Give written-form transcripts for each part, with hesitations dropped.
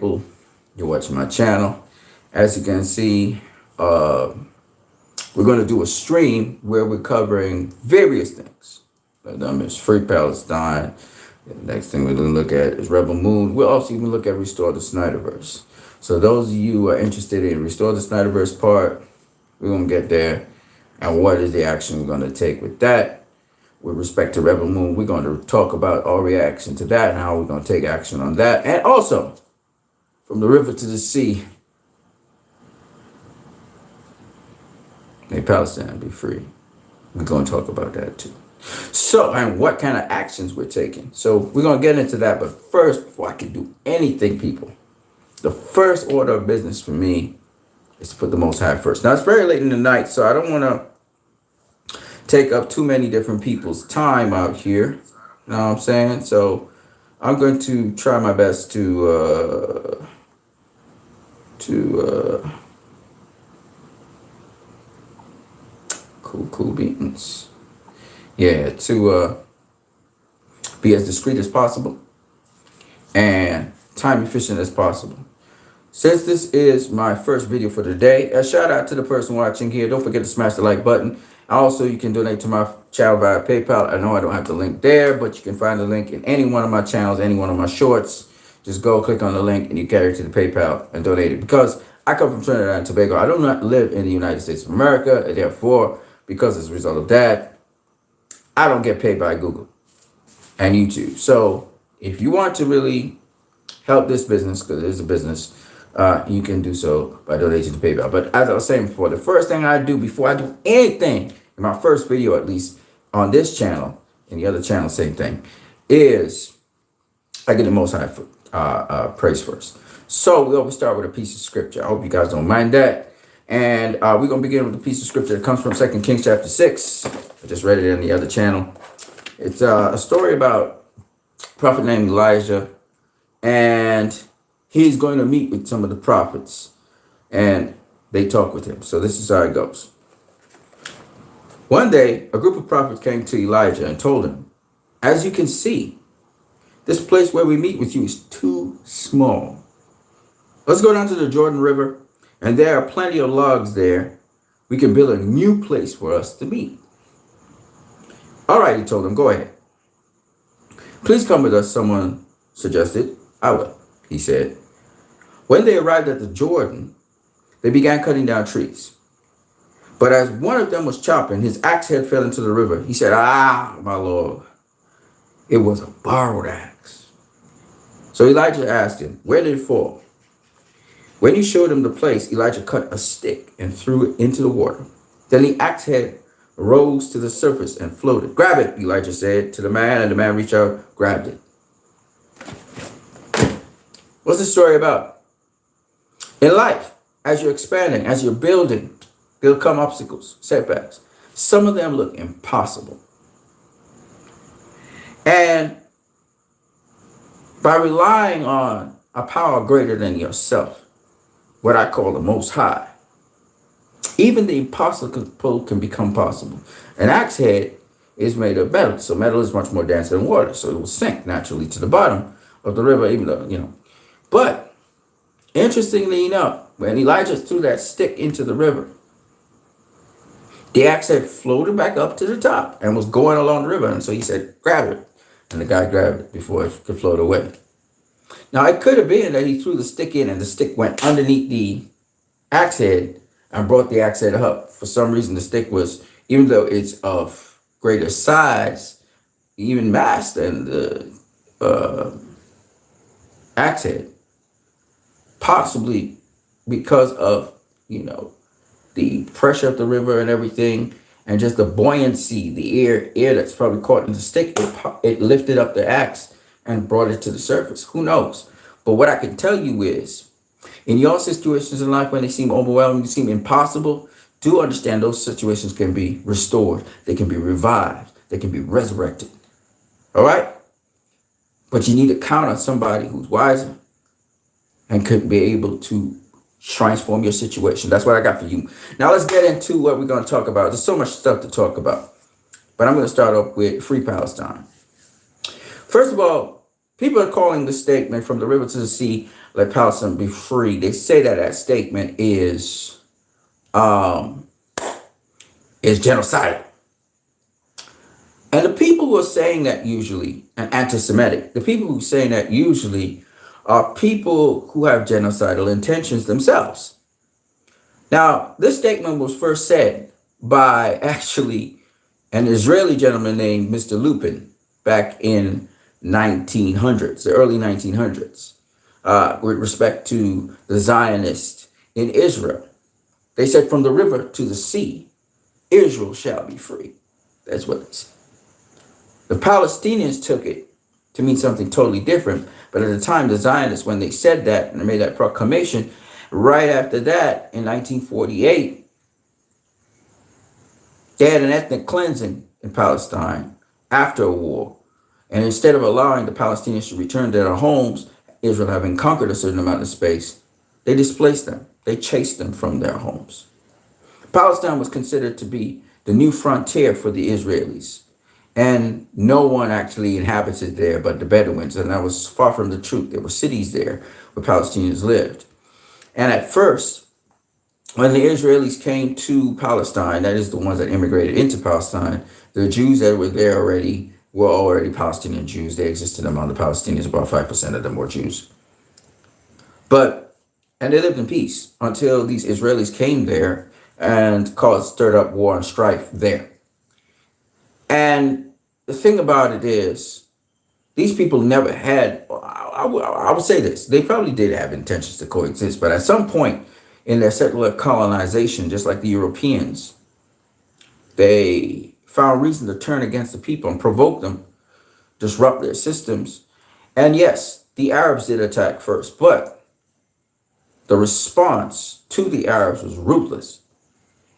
You're watching my channel. As you can see, we're going to do a stream where we're covering various things. One of them is Free Palestine. The next thing we're going to look at is Rebel Moon. We'll also even look at Restore the Snyderverse. So those of you who are interested in Restore the Snyderverse part, we're going to get there. And what is the action we're going to take with that? With respect to Rebel Moon, we're going to talk about our reaction to that and how we're going to take action on that. And also, from the river to the sea, may Palestine be free. We're going to talk about that too. So, and what kind of actions we're taking. So we're going to get into that. But first, before I can do anything, people, the first order of business for me is to put the Most High first. Now, it's very late in the night, so I don't want to take up too many different people's time out here. You know what I'm saying? So I'm going to try my best to cool beans. Yeah, to be as discreet as possible and time efficient as possible. Since this is my first video for today, a shout out to the person watching here. Don't forget to smash the like button. Also, you can donate to my channel via PayPal. I know I don't have the link there, but you can find the link in any one of my channels, any one of my shorts. Just go click on the link and you carry it to the PayPal and donate it. Because I come from Trinidad and Tobago. I do not live in the United States of America. And therefore, because as a result of that, I don't get paid by Google and YouTube. So if you want to really help this business, because it is a business, you can do so by donating to PayPal. But as I was saying before, the first thing I do before I do anything, in my first video at least, on this channel, and the other channel, same thing, is I get the Most High praise first. So we always start with a piece of scripture. I hope you guys don't mind that. And we're going to begin with a piece of scripture that comes from 2 Kings chapter 6. I just read it in the other channel. It's a story about a prophet named Elijah. And he's going to meet with some of the prophets. And they talk with him. So this is how it goes. One day, a group of prophets came to Elijah and told him, "As you can see, this place where we meet with you is too small. Let's go down to the Jordan River, and there are plenty of logs there. We can build a new place for us to meet." "All right," he told them, "go ahead. Please come with us," someone suggested. "I will," he said. When they arrived at the Jordan, they began cutting down trees. But as one of them was chopping, his axe head fell into the river. He said, "Ah, my Lord, it was a borrowed axe." So Elijah asked him, "Where did it fall?" When he showed him the place, Elijah cut a stick and threw it into the water. Then the axe head rose to the surface and floated. "Grab it," Elijah said to the man, and the man reached out, grabbed it. What's the story about? In life, as you're expanding, as you're building, there'll come obstacles, setbacks. Some of them look impossible. And by relying on a power greater than yourself, what I call the Most High, even the impossible can become possible. An axe head is made of metal, so metal is much more dense than water, so it will sink naturally to the bottom of the river, even though, But interestingly enough, when Elijah threw that stick into the river, the axe head floated back up to the top and was going along the river. And so he said, "Grab it." And the guy grabbed it before it could float away. Now, it could have been that he threw the stick in and the stick went underneath the axe head and brought the axe head up. For some reason, the stick was, even though it's of greater size, even mass than the axe head, possibly because of, the pressure of the river and everything, and just the buoyancy, the air that's probably caught in the stick, it lifted up the axe and brought it to the surface. Who knows? But what I can tell you is, in your situations in life when they seem overwhelming, they seem impossible, do understand those situations can be restored. They can be revived. They can be resurrected. All right? But you need to count on somebody who's wiser and could be able to transform your situation. That's what I got for you. Now let's get into what we're going to talk about. There's so much stuff to talk about. But I'm going to start off with Free Palestine. First of all, People are calling the statement from the river to the sea, let Palestine be free. They say that that statement um, is genocidal. And the people who are saying that usually, and anti-Semitic, the people who are saying that usually are people who have genocidal intentions themselves. Now, this statement was first said by actually an Israeli gentleman named Mr. Lupin back in 1900s, the early 1900s, with respect to the Zionists in Israel. They said, from the river to the sea, Israel shall be free. That's what they said. The Palestinians took it to mean something totally different. But at the time, the Zionists, when they said that and they made that proclamation, right after that, in 1948, they had an ethnic cleansing in Palestine after a war. And instead of allowing the Palestinians to return to their homes, Israel having conquered a certain amount of space, they displaced them. They chased them from their homes. Palestine was considered to be the new frontier for the Israelis. And no one actually inhabited there but the Bedouins. And that was far from the truth. There were cities there where Palestinians lived. And at first, when the Israelis came to Palestine, that is the ones that immigrated into Palestine, the Jews that were there already were already Palestinian Jews. They existed among the Palestinians. About 5% of them were Jews. And they lived in peace until these Israelis came there and stirred up war and strife there. And the thing about it is, these people never had, I would say this, they probably did have intentions to coexist, but at some point in their settler colonization, just like the Europeans, they found reason to turn against the people and provoke them, disrupt their systems. And yes, the Arabs did attack first, but the response to the Arabs was ruthless.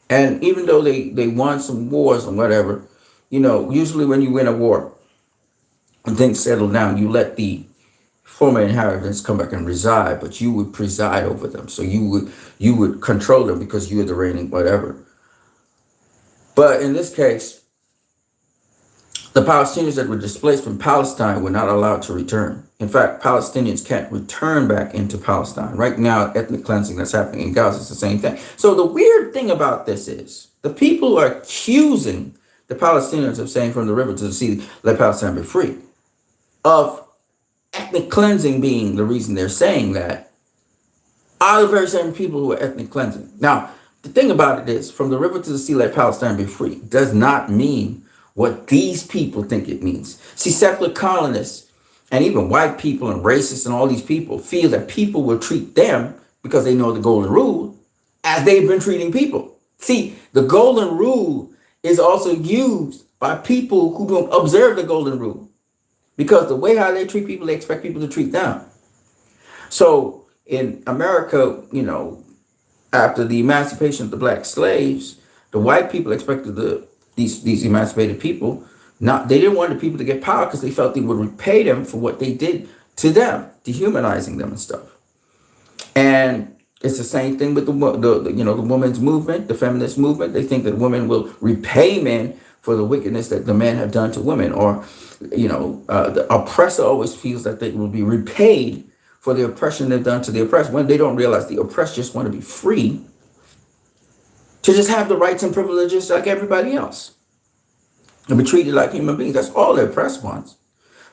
And even though they won some wars and whatever, usually when you win a war and things settle down, you let the former inhabitants come back and reside, but you would preside over them. So you would control them because you were the reigning whatever. But in this case, the Palestinians that were displaced from Palestine were not allowed to return. In fact, Palestinians can't return back into Palestine. Right now, ethnic cleansing that's happening in Gaza is the same thing. So the weird thing about this is the people who are accusing the Palestinians of saying from the river to the sea, let Palestine be free, of ethnic cleansing being the reason they're saying that, are the very same people who are ethnic cleansing. Now, the thing about it is, from the river to the sea, let Palestine be free, does not mean what these people think it means. See, settler colonists and even white people and racists and all these people feel that people will treat them, because they know the golden rule, as they've been treating people. See, the golden rule is also used by people who don't observe the golden rule, because the way how they treat people, they expect people to treat them. So in America, after the emancipation of the black slaves, the white people expected these emancipated people, they didn't want the people to get power because they felt they would repay them for what they did to them, dehumanizing them and stuff. And it's the same thing with the women's movement, the feminist movement. They think that women will repay men for the wickedness that the men have done to women, or the oppressor always feels that they will be repaid for the oppression they've done to the oppressed, when they don't realize the oppressed just want to be free to just have the rights and privileges like everybody else and be treated like human beings. That's all the oppressed wants.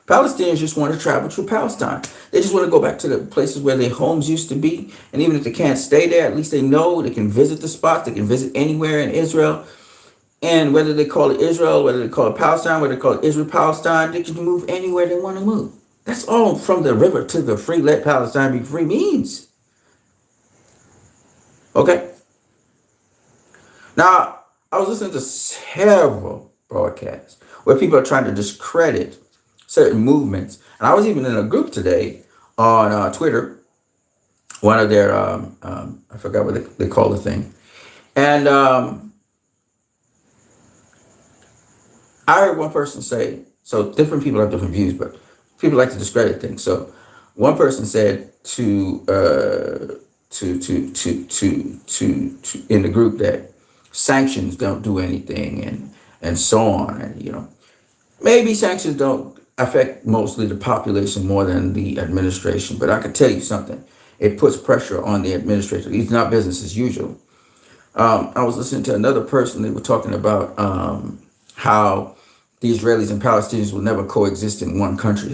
Palestinians just want to travel through Palestine. They just want to go back to the places where their homes used to be. And even if they can't stay there, at least they know they can visit the spots. They can visit anywhere in Israel. And whether they call it Israel, whether they call it Palestine, whether they call it Israel-Palestine, they can move anywhere they want to move. That's all from the river to the free, let Palestine be free means. Okay? Now, I was listening to several broadcasts where people are trying to discredit certain movements. And I was even in a group today on Twitter, one of their, I forgot what they call the thing. And I heard one person say, so different people have different views, but people like to discredit things. So one person said to in the group that sanctions don't do anything and so on. And, maybe sanctions don't affect mostly the population more than the administration. But I can tell you something. It puts pressure on the administration. It's not business as usual. I was listening to another person. They were talking about how the Israelis and Palestinians will never coexist in one country.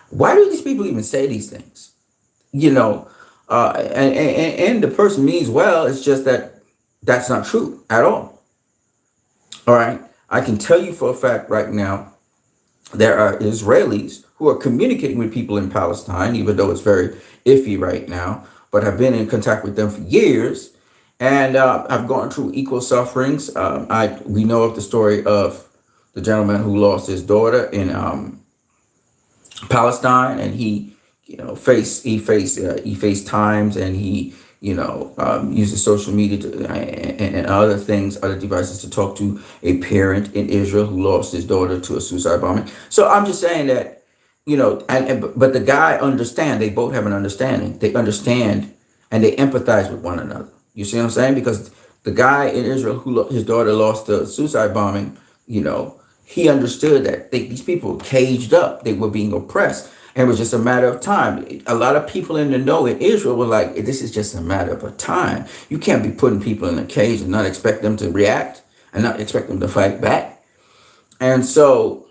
Why do these people even say these things? You know, and the person means well. It's just that that's not true at all. All right. I can tell you for a fact right now, there are Israelis who are communicating with people in Palestine, even though it's very iffy right now, but have been in contact with them for years. And I've gone through equal sufferings. We know of the story of the gentleman who lost his daughter in Palestine, and he faced times, and he uses social media and other things, other devices to talk to a parent in Israel who lost his daughter to a suicide bombing. So I'm just saying that, but the guy understands. They both have an understanding. They understand and they empathize with one another. You see what I'm saying? Because the guy in Israel his daughter lost to suicide bombing, he understood that these people were caged up. They were being oppressed. And it was just a matter of time. A lot of people in the know in Israel were like, this is just a matter of a time. You can't be putting people in a cage and not expect them to react and not expect them to fight back. And so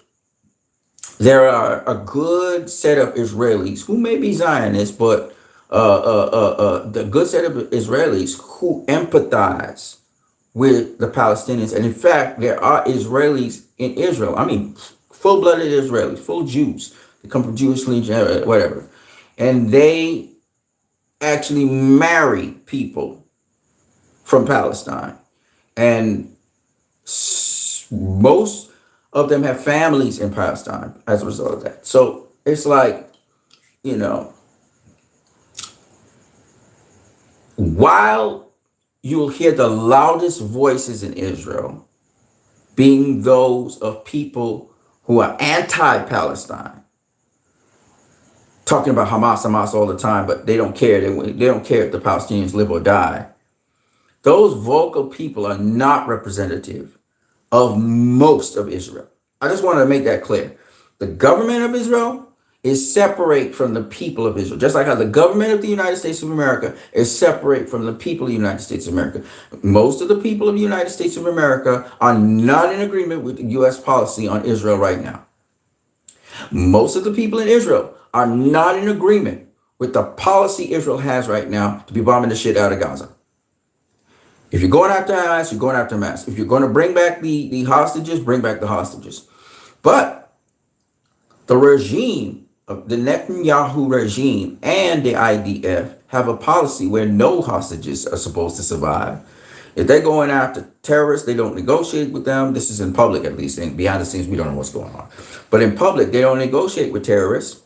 there are a good set of Israelis who may be Zionists, but the good set of Israelis who empathize with the Palestinians. And in fact, there are Israelis in Israel. I mean, full-blooded Israelis, full Jews. They come from Jewish lineage, whatever. And they actually marry people from Palestine. And most of them have families in Palestine as a result of that. So it's like, while you'll hear the loudest voices in Israel being those of people who are anti-Palestine, talking about Hamas all the time, but they don't care. They don't care if the Palestinians live or die. Those vocal people are not representative of most of Israel. I just want to make that clear. The government of Israel is separate from the people of Israel, just like how the government of the United States of America is separate from the people of the United States of America. Most of the people of the United States of America are not in agreement with the U.S. policy on Israel right now. Most of the people in Israel are not in agreement with the policy Israel has right now to be bombing the shit out of Gaza. If you're going after Hamas, you're going after Hamas. If you're going to bring back the hostages, bring back the hostages. But the regime, of the Netanyahu regime and the IDF have a policy where no hostages are supposed to survive. If they're going after terrorists, they don't negotiate with them. This is in public, at least. And behind the scenes, we don't know what's going on. But in public, they don't negotiate with terrorists.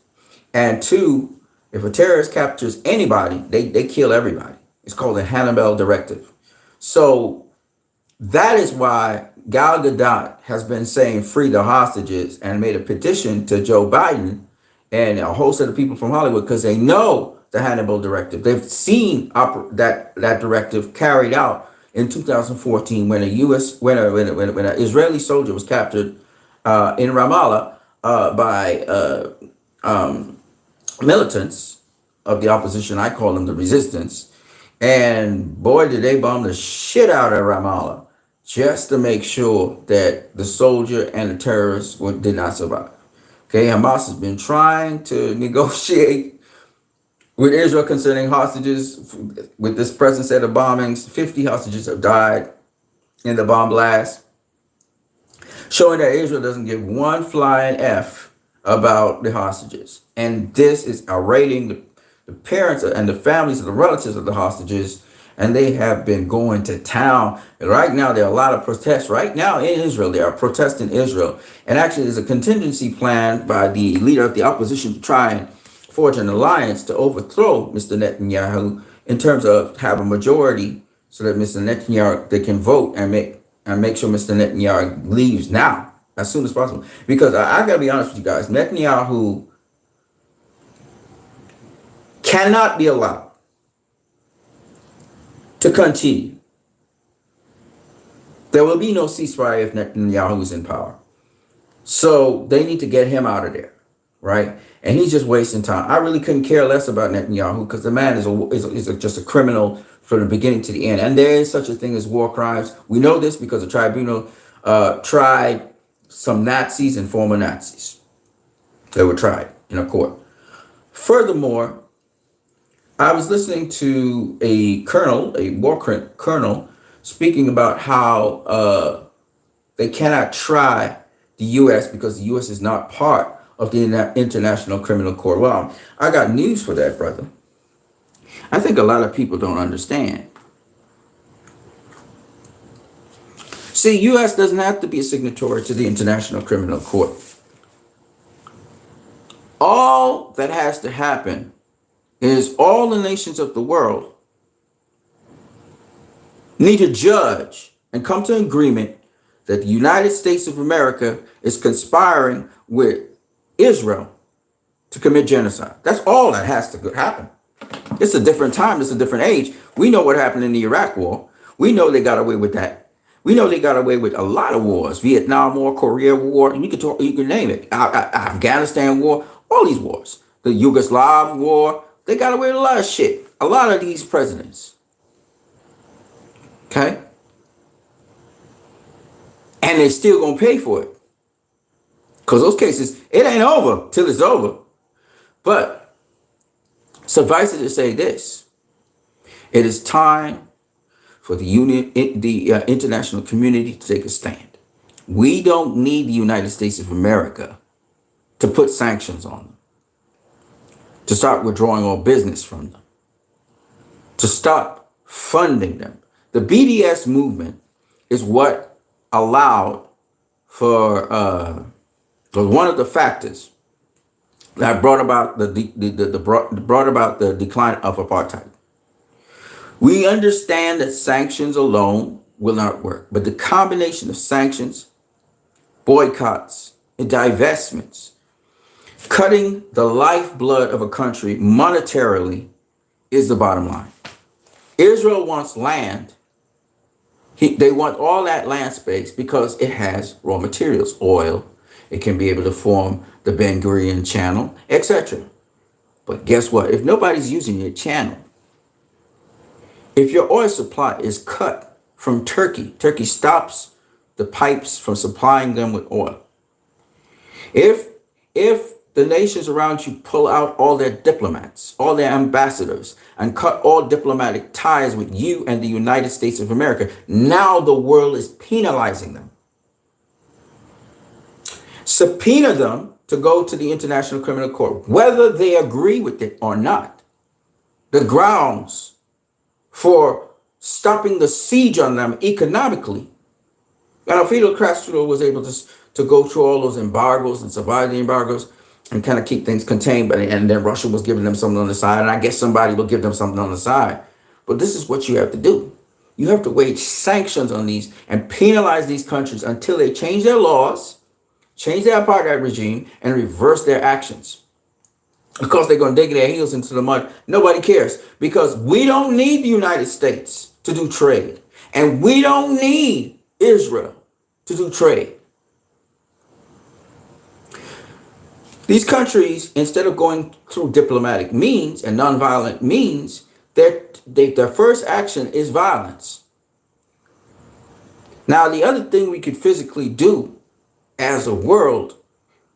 And two, if a terrorist captures anybody, they kill everybody. It's called the Hannibal Directive. So that is why Gal Gadot has been saying free the hostages and made a petition to Joe Biden and a whole set of people from Hollywood, because they know the Hannibal Directive. They've seen that directive carried out in 2014 when an Israeli soldier was captured in Ramallah by militants of the opposition. I call them the resistance. And boy, did they bomb the shit out of Ramallah just to make sure that the soldier and the terrorists did not survive. Okay, Hamas has been trying to negotiate with Israel concerning hostages with this present set of bombings. 50 hostages have died in the bomb blast, showing that Israel doesn't give one flying F about the hostages. And this is outrating the parents and the families and the relatives of the hostages, and they have been going to town. And right now, there are a lot of protests. Right now in Israel, there are protests in Israel. And actually, there's a contingency plan by the leader of the opposition to try and forge an alliance to overthrow Mr. Netanyahu in terms of have a majority so that Mr. Netanyahu, they can vote and make sure Mr. Netanyahu leaves now, as soon as possible. Because I got to be honest with you guys, Netanyahu cannot be allowed to continue. There will be no ceasefire if Netanyahu is in power. So they need to get him out of there, right? And he's just wasting time. I really couldn't care less about Netanyahu because the man is just a criminal from the beginning to the end. And there is such a thing as war crimes. We know this because the tribunal tried some Nazis and former Nazis. They were tried in a court. Furthermore, I was listening to a war colonel, speaking about how they cannot try the U.S. because the U.S. is not part of the International Criminal Court. Well, I got news for that, brother. I think a lot of people don't understand. See, U.S. doesn't have to be a signatory to the International Criminal Court. All that has to happen is all the nations of the world need to judge and come to an agreement that the United States of America is conspiring with Israel to commit genocide. That's all that has to happen. It's a different time. It's a different age. We know what happened in the Iraq War. We know they got away with that. We know they got away with a lot of wars. Vietnam War, Korea War, and you can name it. Afghanistan War, all these wars. The Yugoslav War, they got away with a lot of shit. A lot of these presidents. Okay? And they still gonna pay for it. Because those cases, it ain't over till it's over. But suffice it to say this. It is time for the international community to take a stand. We don't need the United States of America to put sanctions on them, to start withdrawing all business from them, to stop funding them. The BDS movement is what allowed for one of the factors that brought about the decline of apartheid. We understand that sanctions alone will not work, but the combination of sanctions, boycotts, and divestments, cutting the lifeblood of a country monetarily is the bottom line. Israel wants land. They want all that land space because it has raw materials, oil. It can be able to form the Ben Gurion channel, etc. But guess what? If nobody's using your channel, if your oil supply is cut from Turkey, Turkey stops the pipes from supplying them with oil. If the nations around you pull out all their diplomats, all their ambassadors, and cut all diplomatic ties with you and the United States of America, now the world is penalizing them. Subpoena them to go to the International Criminal Court, whether they agree with it or not. The grounds for stopping the siege on them economically. Fidel Castro was able to go through all those embargoes and survive the embargoes and kind of keep things contained. And then Russia was giving them something on the side. And I guess somebody will give them something on the side. But this is what you have to do. You have to wage sanctions on these and penalize these countries until they change their laws, change their apartheid regime, and reverse their actions. Because they're going to dig their heels into the mud. Nobody cares. Because we don't need the United States to do trade. And we don't need Israel to do trade. These countries, instead of going through diplomatic means and nonviolent means, their first action is violence. Now, the other thing we could physically do as a world,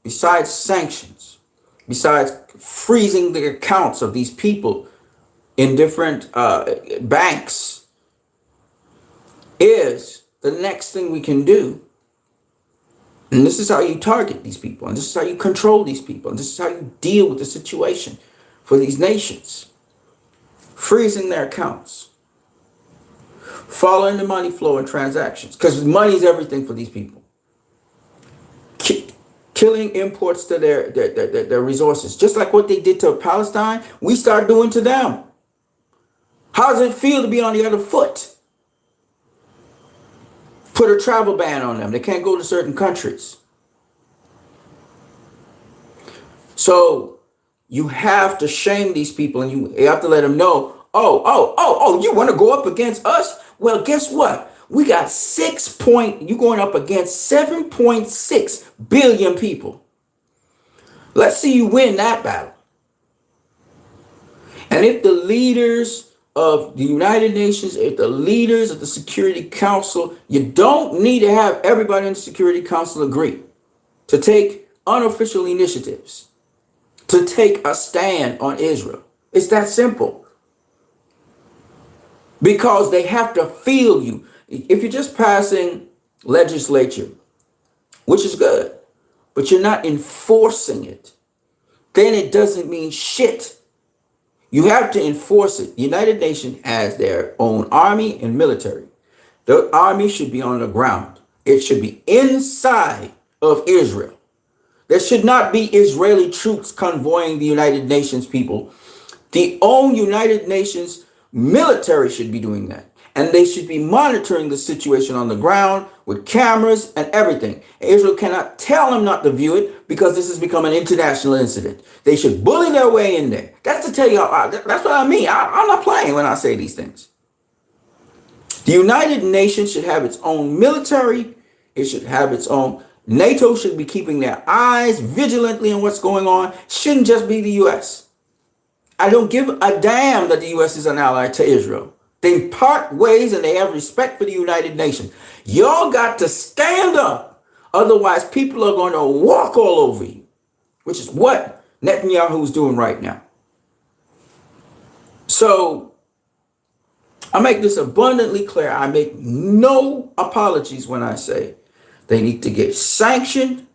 besides sanctions, besides freezing the accounts of these people in different banks, is the next thing we can do. And this is how you target these people. And this is how you control these people. And this is how you deal with the situation for these nations. Freezing their accounts. Following the money flow and transactions. Because money is everything for these people. Killing imports to their resources. Just like what they did to Palestine, we start doing to them. How does it feel to be on the other foot? Put a travel ban on them. They can't go to certain countries. So you have to shame these people and you have to let them know, oh, you want to go up against us? Well, guess what? We got you're going up against 7.6 billion people. Let's see you win that battle. And if the leaders of the United Nations, if the leaders of the Security Council, you don't need to have everybody in the Security Council agree to take unofficial initiatives, to take a stand on Israel. It's that simple. Because they have to feel you. If you're just passing legislature, which is good, but you're not enforcing it, then it doesn't mean shit. You have to enforce it. The United Nations has their own army and military. The army should be on the ground. It should be inside of Israel. There should not be Israeli troops convoying the United Nations people. The own United Nations military should be doing that. And they should be monitoring the situation on the ground with cameras and everything. Israel cannot tell them not to view it because this has become an international incident. They should bully their way in there. That's to tell you, that's what I mean. I'm not playing when I say these things. The United Nations should have its own military. It should have its own. NATO should be keeping their eyes vigilantly on what's going on. It shouldn't just be the U.S. I don't give a damn that the U.S. is an ally to Israel. They part ways and they have respect for the United Nations. Y'all got to stand up. Otherwise, people are going to walk all over you, which is what Netanyahu is doing right now. So I make this abundantly clear. I make no apologies when I say they need to get sanctioned.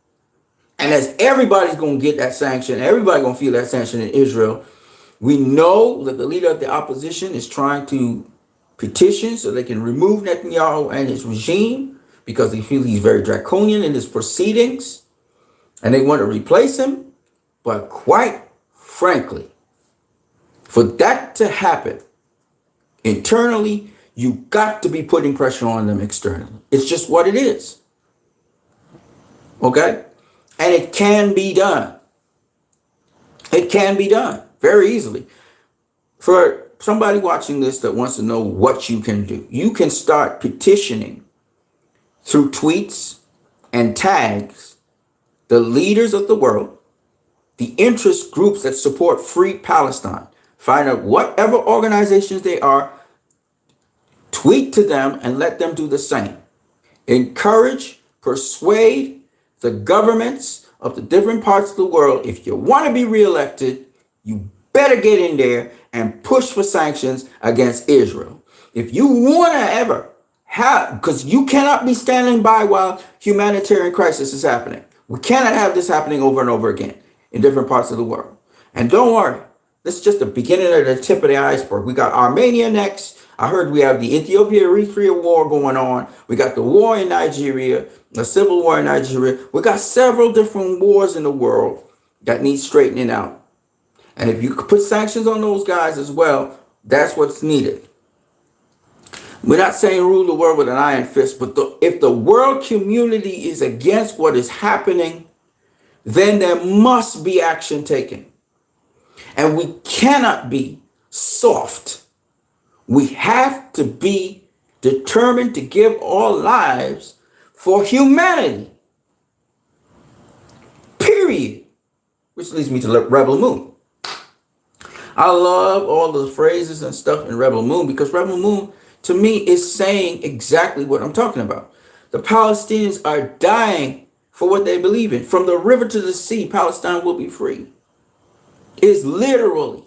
And as everybody's going to get that sanction, everybody's going to feel that sanction in Israel. We know that the leader of the opposition is trying to petition so they can remove Netanyahu and his regime because they feel he's very draconian in his proceedings and they want to replace him. But quite frankly, for that to happen internally, you got to be putting pressure on them externally. It's just what it is. Okay? And it can be done. It can be done very easily. For somebody watching this that wants to know what you can do, you can start petitioning through tweets and tags the leaders of the world, the interest groups that support free Palestine. Find out whatever organizations they are, tweet to them and let them do the same. Encourage, persuade the governments of the different parts of the world. If you want to be reelected, you better get in there and push for sanctions against Israel. If you want to ever have, because you cannot be standing by while humanitarian crisis is happening. We cannot have this happening over and over again in different parts of the world. And don't worry, this is just the beginning of the tip of the iceberg. We got Armenia next. I heard we have the Ethiopia-Eritrea war going on. We got the war in Nigeria, the civil war in Nigeria. We got several different wars in the world that need straightening out. And if you could put sanctions on those guys as well, that's what's needed. We're not saying rule the world with an iron fist, but if the world community is against what is happening, then there must be action taken. And we cannot be soft. We have to be determined to give our lives for humanity. Period. Which leads me to Rebel Moon. I love all the phrases and stuff in Rebel Moon because Rebel Moon, to me, is saying exactly what I'm talking about. The Palestinians are dying for what they believe in. From the river to the sea, Palestine will be free. It's literally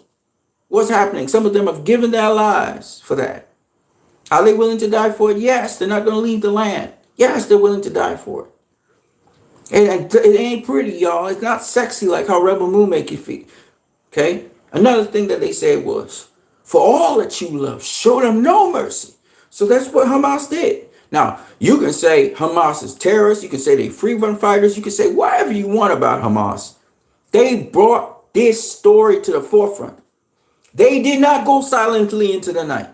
what's happening. Some of them have given their lives for that. Are they willing to die for it? Yes. They're not going to leave the land. Yes, they're willing to die for it. And it ain't pretty, y'all. It's not sexy like how Rebel Moon make you feel. Okay? Another thing that they said was, for all that you love, show them no mercy. So that's what Hamas did. Now, you can say Hamas is terrorists. You can say they free run fighters. You can say whatever you want about Hamas. They brought this story to the forefront. They did not go silently into the night.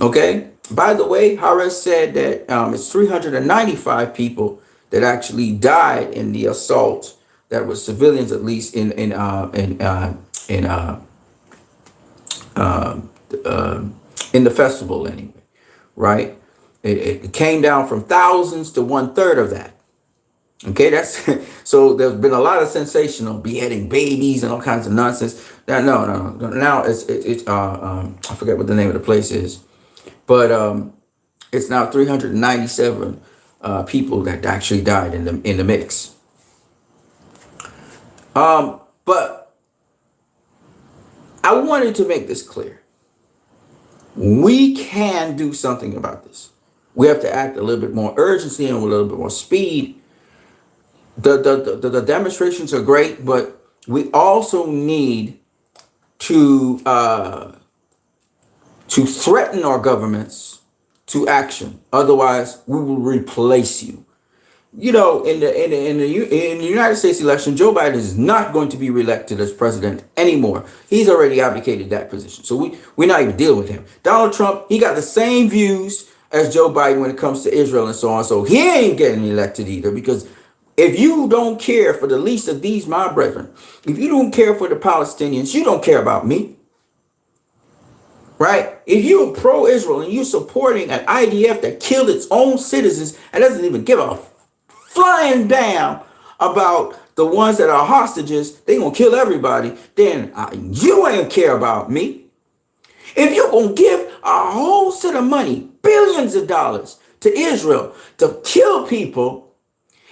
Okay? By the way, Harris said that it's 395 people that actually died in the assault. That was civilians, at least in the festival anyway, right? It came down from thousands to 1/3 of that. Okay, that's so there's been a lot of sensational beheading babies and all kinds of nonsense. No. Now I forget what the name of the place is, but it's now 397 people that actually died in the mix. But I wanted to make this clear. We can do something about this. We have to act a little bit more urgency and with a little bit more speed. The demonstrations are great, but we also need to threaten our governments to action. Otherwise, we will replace you. You know, in the United States election, Joe Biden is not going to be reelected as president anymore. He's already abdicated that position. So we're not even dealing with him. Donald Trump, he got the same views as Joe Biden when it comes to Israel and so on. So he ain't getting elected either, because if you don't care for the least of these, my brethren, if you don't care for the Palestinians, you don't care about me. Right? If you're pro-Israel and you're supporting an IDF that killed its own citizens and doesn't even give a flying down about the ones that are hostages, they gonna kill everybody, then you ain't care about me. If you're gonna give a whole set of money, billions of dollars, to Israel to kill people,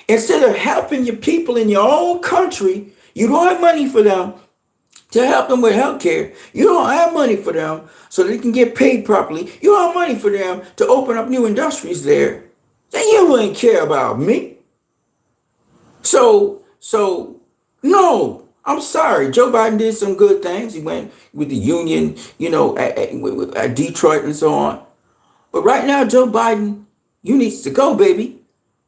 instead of helping your people in your own country, you don't have money for them to help them with health care. You don't have money for them so they can get paid properly. You don't have money for them to open up new industries there. Then you ain't care about me. So no, I'm sorry. Joe Biden did some good things. He went with the union, at Detroit and so on. But right now, Joe Biden, you need to go, baby.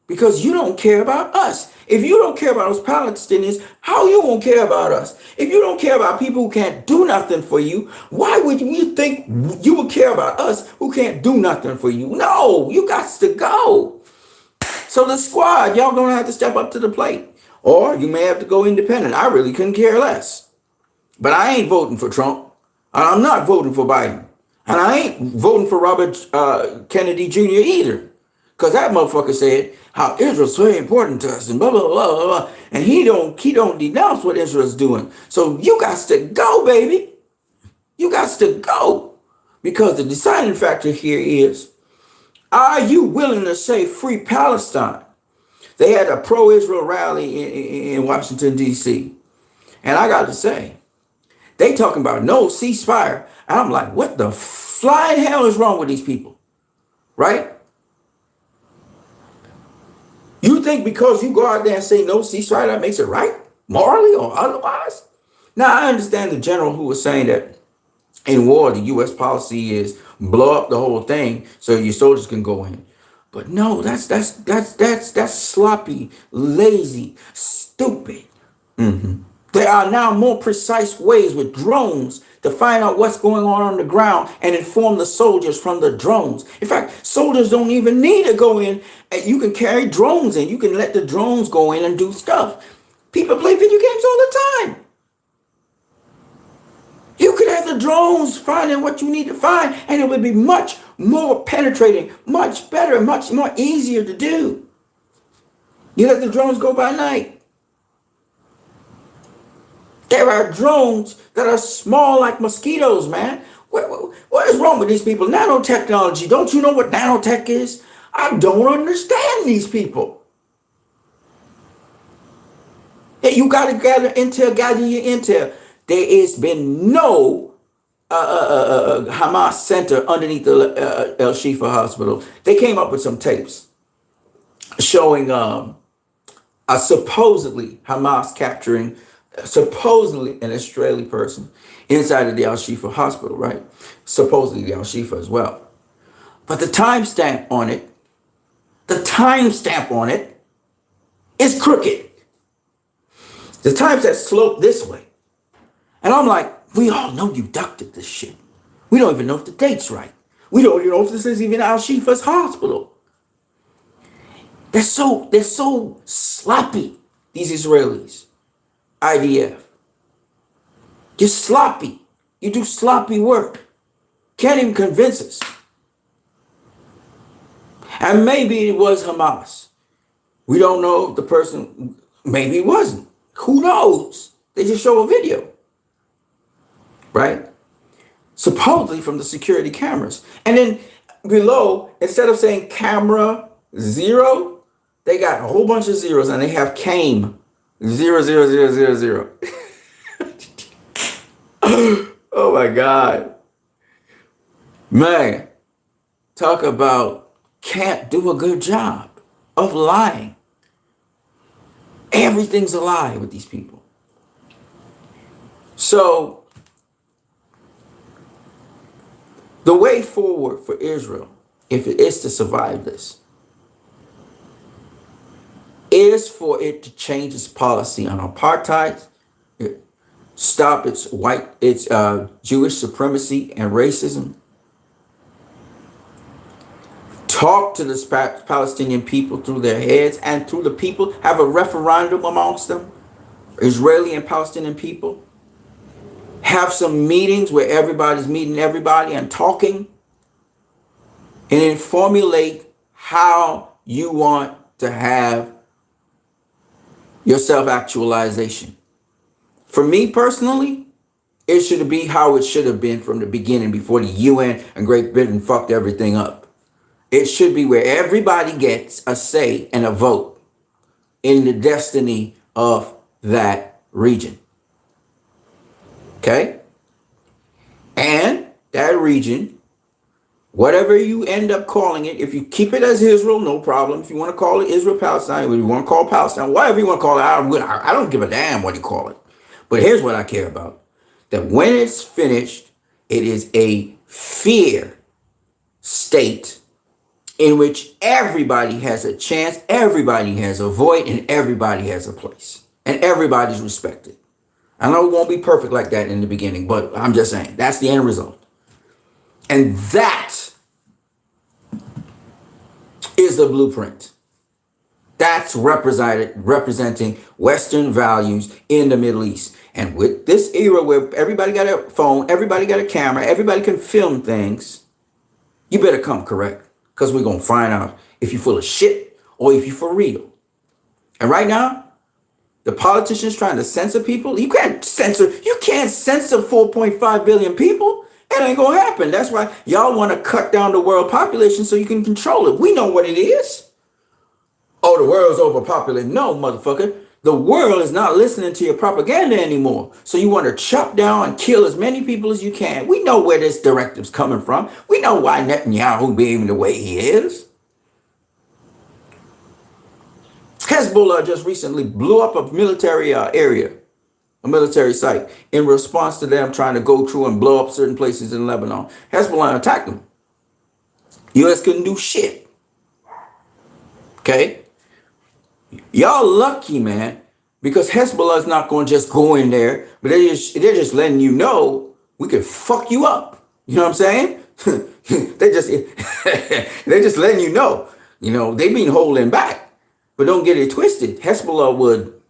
Because you don't care about us. If you don't care about those Palestinians, how you won't care about us? If you don't care about people who can't do nothing for you, why would you think you would care about us who can't do nothing for you? No, you got to go. So the squad, y'all gonna have to step up to the plate. Or you may have to go independent. I really couldn't care less. But I ain't voting for Trump. And I'm not voting for Biden. And I ain't voting for Robert Kennedy Jr. either. Because that motherfucker said how Israel's very important to us and blah, blah, blah, blah, blah. And he don't denounce what Israel's doing. So you got to go, baby. You got to go. Because the deciding factor here is, are you willing to say free Palestine? They had a pro-Israel rally in Washington, D.C. And I got to say, they talking about no ceasefire. And I'm like, what the flying hell is wrong with these people? Right? You think because you go out there and say no ceasefire, that makes it right? Morally or otherwise? Now, I understand the general who was saying that in war, the U.S. policy is blow up the whole thing so your soldiers can go in. But no, that's sloppy, lazy, stupid. There are now more precise ways with drones to find out what's going on the ground and inform the soldiers from the drones. In fact, soldiers don't even need to go in. You can carry drones in. You can let the drones go in and do stuff. People play video games all the time. You could have the drones finding what you need to find, and it would be much more penetrating, much better, much more easier to do. You let the drones go by night. There are drones that are small like mosquitoes, man. What is wrong with these people? Nanotechnology. Don't you know what nanotech is? I don't understand these people. You got to gather your intel. There has been no Hamas center underneath the El Shifa hospital. They came up with some tapes showing a supposedly Hamas capturing supposedly an Israeli person inside of the Al Shifa hospital, right? Supposedly the Al Shifa as well. But the timestamp on it is crooked. The timestamp sloped this way. And I'm like, we all know you ducted this shit. We don't even know if the date's right. We don't even know if this is even Al Shifa's hospital. They're so sloppy, these Israelis. IDF. You're sloppy. You do sloppy work. Can't even convince us. And maybe it was Hamas. We don't know if the person, maybe it wasn't. Who knows? They just show a video, right? Supposedly from the security cameras. And then below, instead of saying camera 0, they got a whole bunch of zeros and they have came 00000. Oh my God. Man, talk about can't do a good job of lying. Everything's a lie with these people. So the way forward for Israel, if it is to survive this, is for it to change its policy on apartheid, stop its Jewish supremacy and racism, talk to the Palestinian people through their heads and through the people, have a referendum amongst them, Israeli and Palestinian people, have some meetings where everybody's meeting everybody and talking, and then formulate how you want to have your self-actualization. For me personally, it should be how it should have been from the beginning before the UN and Great Britain fucked everything up. It should be where everybody gets a say and a vote in the destiny of that region. Okay? And that region, whatever you end up calling it, if you keep it as Israel, no problem. If you want to call it Israel, Palestine, if you want to call Palestine, whatever you want to call it, I don't give a damn what you call it. But here's what I care about. That when it's finished, it is a fair state in which everybody has a chance, everybody has a voice, and everybody has a place. And everybody's respected. I know it won't be perfect like that in the beginning, but I'm just saying, that's the end result. And that is the blueprint. That's representing Western values in the Middle East. And with this era where everybody got a phone, everybody got a camera, everybody can film things, you better come correct. Because we're going to find out if you're full of shit or if you're for real. And right now, the politicians trying to censor people, you can't censor 4.5 billion people. It ain't going to happen. That's why y'all want to cut down the world population so you can control it. We know what it is. Oh, the world's overpopulated. No, motherfucker. The world is not listening to your propaganda anymore. So you want to chop down and kill as many people as you can. We know where this directive's coming from. We know why Netanyahu behaving the way he is. Hezbollah just recently blew up a military area, a military site, in response to them trying to go through and blow up certain places in Lebanon. Hezbollah attacked them. U.S. couldn't do shit. Okay? Y'all lucky, man, because Hezbollah is not going to just go in there, but they're just letting you know we could fuck you up. You know what I'm saying? they're just letting you know. You know, they've been holding back. But don't get it twisted. Hezbollah would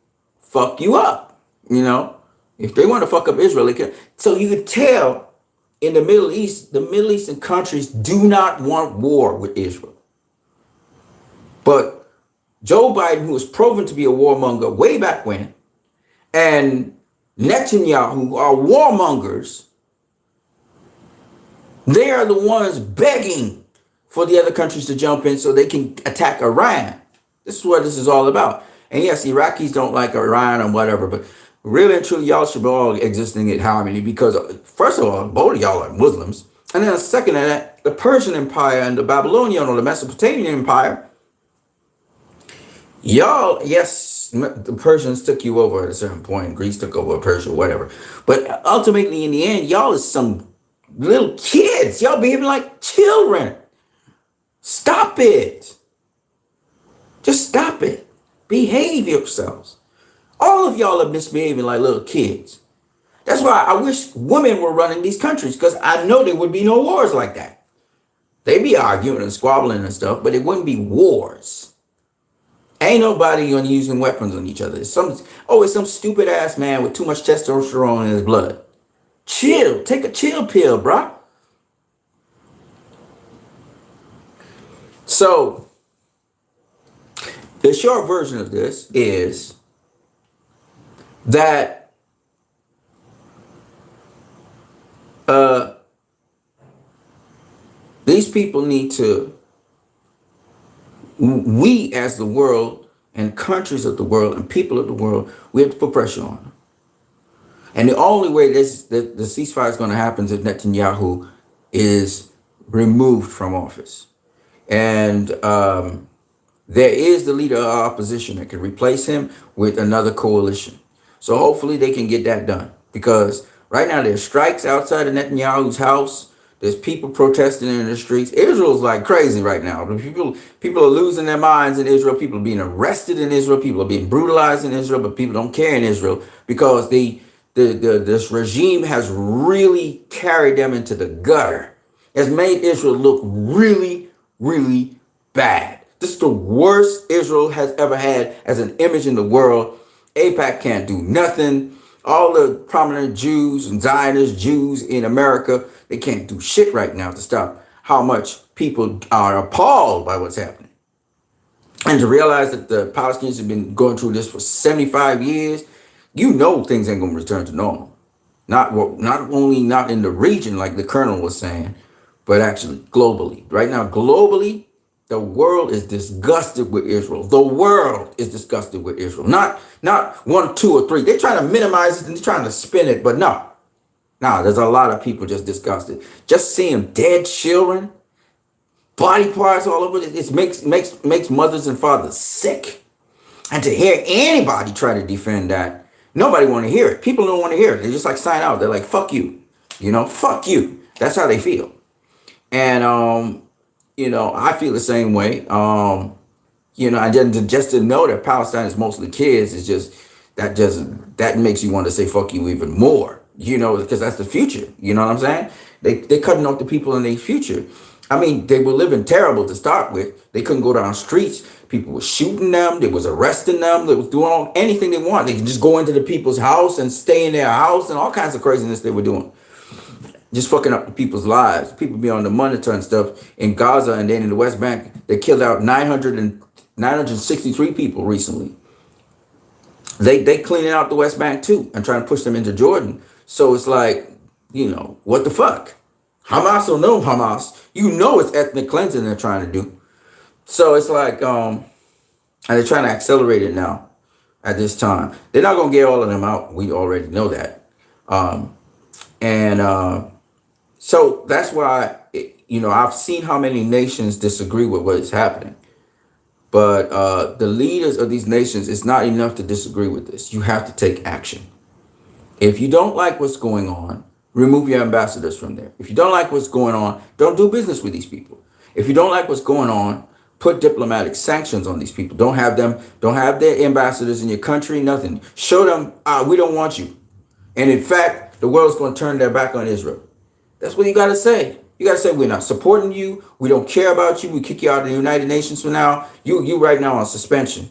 fuck you up. You know, if they want to fuck up Israel, they can. So you could tell in the Middle East, the Middle Eastern countries do not want war with Israel. But Joe Biden, who was proven to be a warmonger way back when, and Netanyahu, who are warmongers, they are the ones begging for the other countries to jump in so they can attack Iran. This is what this is all about. And yes, Iraqis don't like Iran or whatever, but really and truly, y'all should be all existing in harmony because, first of all, both of y'all are Muslims. And then second to that, the Persian Empire and the Babylonian or the Mesopotamian Empire, y'all, yes, the Persians took you over at a certain point. Greece took over Persia, whatever. But ultimately, in the end, y'all is some little kids. Y'all behaving like children. Stop it. Just stop it. Behave yourselves. All of y'all are misbehaving like little kids. That's why I wish women were running these countries, because I know there would be no wars like that. They'd be arguing and squabbling and stuff, but it wouldn't be wars. Ain't nobody using weapons on each other. It's some stupid ass man with too much testosterone in his blood. Chill. Take a chill pill, bruh. So So the short version of this is that these people need to, we as the world and countries of the world and people of the world, we have to put pressure on them. And the only way the ceasefire is going to happen is if Netanyahu is removed from office. And there is the leader of opposition that can replace him with another coalition. So hopefully they can get that done. Because right now there's strikes outside of Netanyahu's house. There's people protesting in the streets. Israel's like crazy right now. People are losing their minds in Israel. People are being arrested in Israel. People are being brutalized in Israel. But people don't care in Israel because this regime has really carried them into the gutter. It's made Israel look really, really bad. This is the worst Israel has ever had as an image in the world. AIPAC can't do nothing. All the prominent Jews and Zionist Jews in America, they can't do shit right now to stop how much people are appalled by what's happening. And to realize that the Palestinians have been going through this for 75 years, you know things ain't going to return to normal. Not only not in the region like the colonel was saying, but actually globally. Right now, globally, the world is disgusted with Israel. The world is disgusted with Israel. Not 1, 2, or 3. They're trying to minimize it and they're trying to spin it, but no. There's a lot of people just disgusted. Just seeing dead children, body parts all over it makes mothers and fathers sick. And to hear anybody try to defend that, nobody want to hear it. People don't want to hear it. They just like sign out. They're like, fuck you. Fuck you. That's how they feel. And I feel the same way. I just to know that Palestine is mostly kids is just that makes you want to say fuck you even more. Because that's the future. You know what I'm saying? They cutting off the people in their future. I mean, they were living terrible to start with. They couldn't go down streets. People were shooting them. They was arresting them. They was doing anything they want. They could just go into the people's house and stay in their house and all kinds of craziness they were doing. Just fucking up the people's lives. People be on the monitor and stuff in Gaza and then in the West Bank. They killed out 963 people recently. They cleaning out the West Bank too and trying to push them into Jordan. So it's like, what the fuck? Hamas or no Hamas, it's ethnic cleansing they're trying to do. So it's like, and they're trying to accelerate it now at this time. They're not going to get all of them out. We already know that. So that's why, I've seen how many nations disagree with what is happening. But the leaders of these nations, it's not enough to disagree with this. You have to take action. If you don't like what's going on, remove your ambassadors from there. If you don't like what's going on, don't do business with these people. If you don't like what's going on, put diplomatic sanctions on these people. Don't have their ambassadors in your country, nothing. Show them, we don't want you. And in fact, the world's going to turn their back on Israel. That's what you got to say. You got to say, we're not supporting you. We don't care about you. We kick you out of the United Nations for now. You right now on suspension.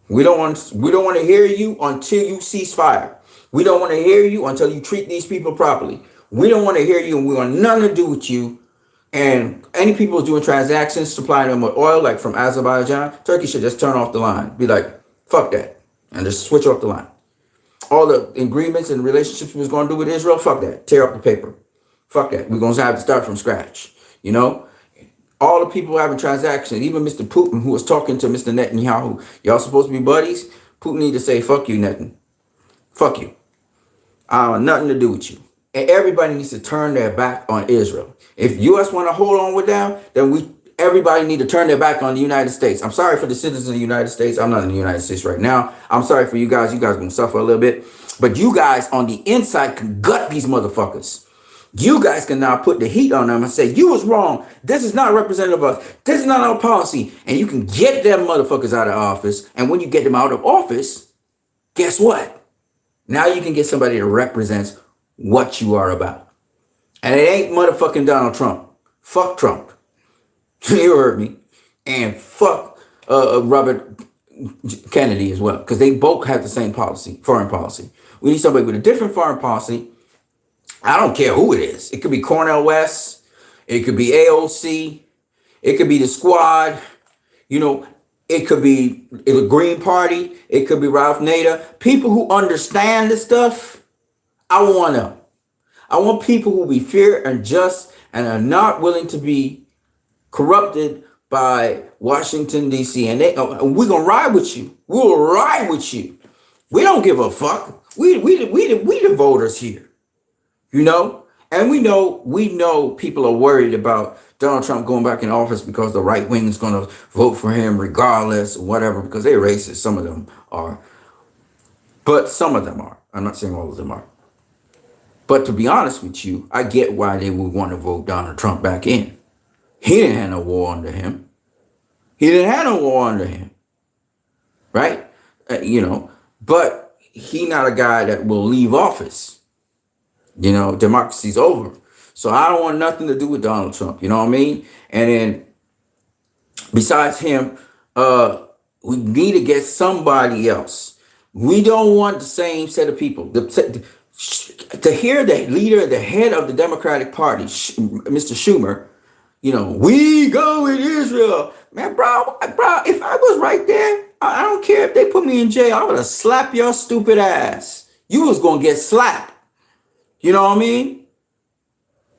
We don't want to hear you until you cease fire. We don't want to hear you until you treat these people properly. We don't want to hear you, and we want nothing to do with you. And any people doing transactions, supplying them with oil, like from Azerbaijan, Turkey should just turn off the line. Be like, fuck that. And just switch off the line. All the agreements and relationships we was going to do with Israel, fuck that. Tear up the paper. Fuck that. We're going to have to start from scratch. All the people having transactions, even Mr. Putin, who was talking to Mr. Netanyahu, y'all supposed to be buddies. Putin need to say, fuck you, Netan. Fuck you. I want nothing to do with you. And everybody needs to turn their back on Israel. If U.S. want to hold on with them, then everybody need to turn their back on the United States. I'm sorry for the citizens of the United States. I'm not in the United States right now. I'm sorry for you guys. You guys are going to suffer a little bit. But you guys on the inside can gut these motherfuckers. You guys can now put the heat on them and say, you was wrong. This is not representative of us. This is not our policy. And you can get them motherfuckers out of office. And when you get them out of office, guess what? Now you can get somebody that represents what you are about. And it ain't motherfucking Donald Trump. Fuck Trump. You heard me. And fuck Robert Kennedy as well. Because they both have the same policy, foreign policy. We need somebody with a different foreign policy. I don't care who it is. It could be Cornel West. It could be AOC. It could be the Squad. You know, it could be the Green Party. It could be Ralph Nader. People who understand this stuff. I want them. I want people who be fair and just and are not willing to be corrupted by Washington, D.C. And we're going to ride with you. We'll ride with you. We don't give a fuck. We the voters here, you know? And we know people are worried about Donald Trump going back in office because the right wing is going to vote for him regardless or whatever, because they're racist. Some of them are. But some of them are. I'm not saying all of them are. But to be honest with you, I get why they would want to vote Donald Trump back in. He didn't have no war under him. Right? You know, but he not a guy that will leave office. You know, democracy's over. So I don't want nothing to do with Donald Trump. You know what I mean? And then besides him, we need to get somebody else. We don't want the same set of people. To hear the leader, the head of the Democratic Party, Mr. Schumer, you know, we go with Israel. Man, bro, if I was right there, I don't care if they put me in jail. I would have slapped your stupid ass. You was going to get slapped. You know what I mean?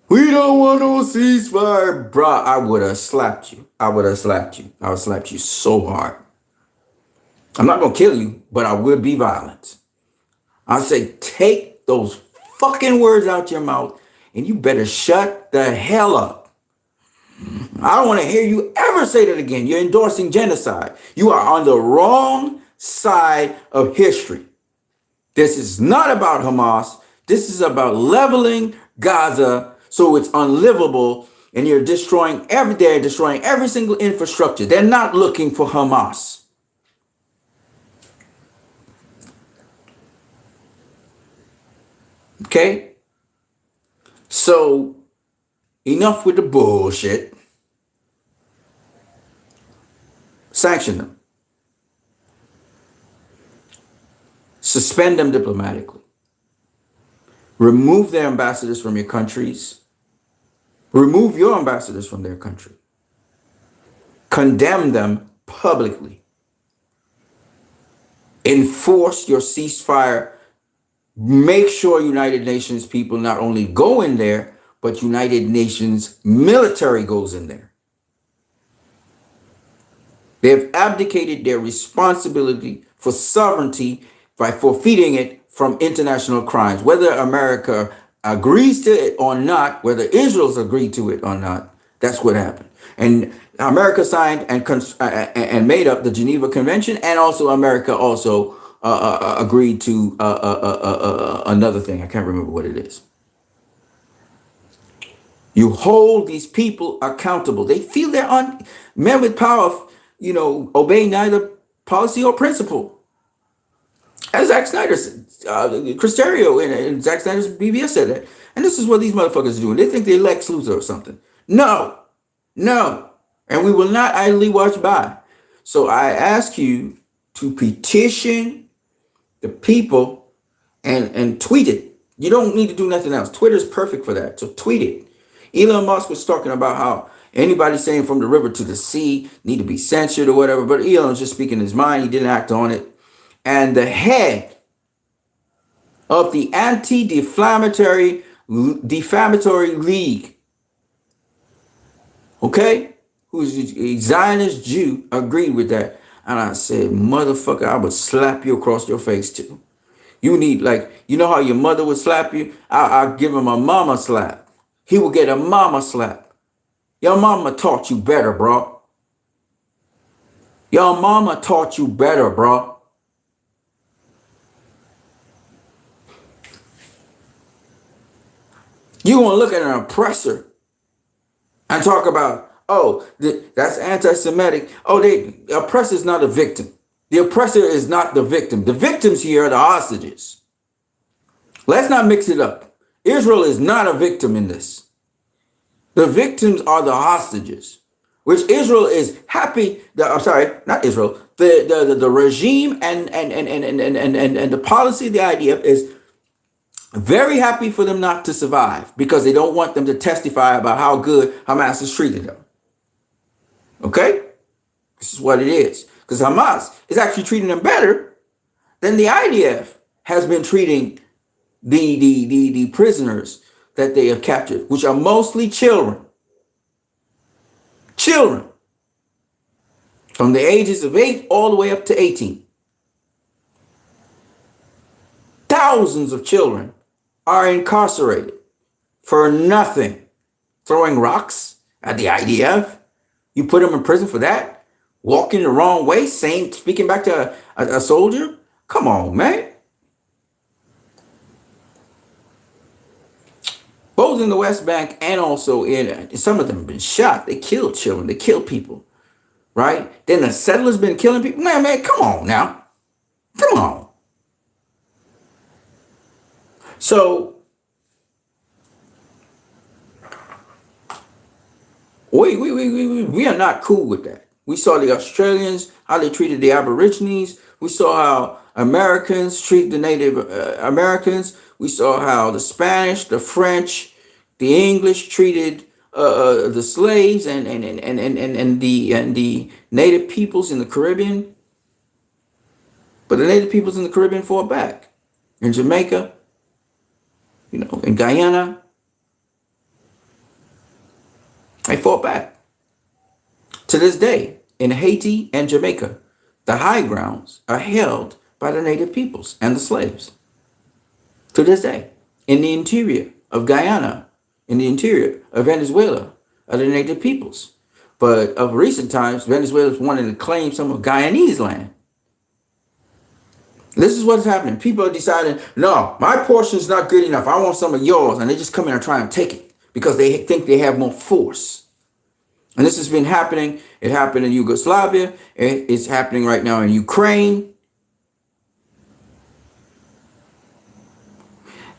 We don't want no ceasefire. Bro, I would have slapped you. I would have slapped you so hard. I'm not going to kill you, but I will be violent. I say, take those fucking words out your mouth and you better shut the hell up. I don't want to hear you ever say that again. You're endorsing genocide. You are on the wrong side of history. This is not about Hamas. This is about leveling Gaza so it's unlivable, and they're destroying every single infrastructure. They're not looking for Hamas. Okay? So, enough with the bullshit. Sanction them. Suspend them diplomatically. Remove their ambassadors from your countries. Remove your ambassadors from their country. Condemn them publicly. Enforce your ceasefire. Make sure United Nations people not only go in there, but United Nations military goes in there. They have abdicated their responsibility for sovereignty by forfeiting it from international crimes. Whether America agrees to it or not, whether Israel's agreed to it or not, that's what happened. And America signed and made up the Geneva Convention, and also America also agreed to another thing. I can't remember what it is. You hold these people accountable. They feel they're men with power, you know, obey neither policy or principle. As Zack Snyder said, Chris Terrio and Zack Snyder's BBS said that. And this is what these motherfuckers are doing. They think they're Lex Luthor or something. No. And we will not idly watch by. So I ask you to petition the people and tweet it. You don't need to do nothing else. Twitter is perfect for that. So tweet it. Elon Musk was talking about how anybody saying from the river to the sea need to be censored or whatever. But Elon's just speaking his mind. He didn't act on it. And the head of the anti-defamatory league, okay, who's a Zionist Jew, agreed with that. And I said, motherfucker, I would slap you across your face too. You need, like, you know how your mother would slap you? I'll give him a mama slap. He will get a mama slap. Your mama taught you better, bro. Your mama taught you better, bro. You want to look at an oppressor and talk about, oh, that's anti-Semitic. Oh, the oppressor is not a victim. The oppressor is not the victim. The victims here are the hostages. Let's not mix it up. Israel is not a victim in this. The victims are the hostages, which Israel is happy. I'm sorry, not Israel. The regime and the policy, the idea is very happy for them not to survive because they don't want them to testify about how good Hamas has treated them. Okay? This is what it is. Because Hamas is actually treating them better than the IDF has been treating the prisoners that they have captured, which are mostly children. Children from the ages of 8 all the way up to 18. Thousands of children are incarcerated for nothing. Throwing rocks at the IDF. You put them in prison for that? Walking the wrong way, speaking back to a soldier? Come on, man. Both in the West Bank and also in some of them have been shot. They killed children. They killed people. Right? Then the settlers been killing people. Man, come on now. Come on. So we are not cool with that. We saw the Australians, how they treated the Aborigines. We saw how Americans treat the Native Americans. We saw how the Spanish, the French, the English treated the slaves and the Native peoples in the Caribbean. But the Native peoples in the Caribbean fought back. In Jamaica, in Guyana, they fought back. To this day, in Haiti and Jamaica, the high grounds are held by the Native peoples and the slaves. To this day, in the interior of Guyana, in the interior of Venezuela, are the Native peoples. But of recent times, Venezuela is wanting to claim some of Guyanese land. This is what's happening. People are deciding, no, my portion is not good enough. I want some of yours. And they just come in and try and take it because they think they have more force. And this has been happening. It happened in Yugoslavia. It's happening right now in Ukraine.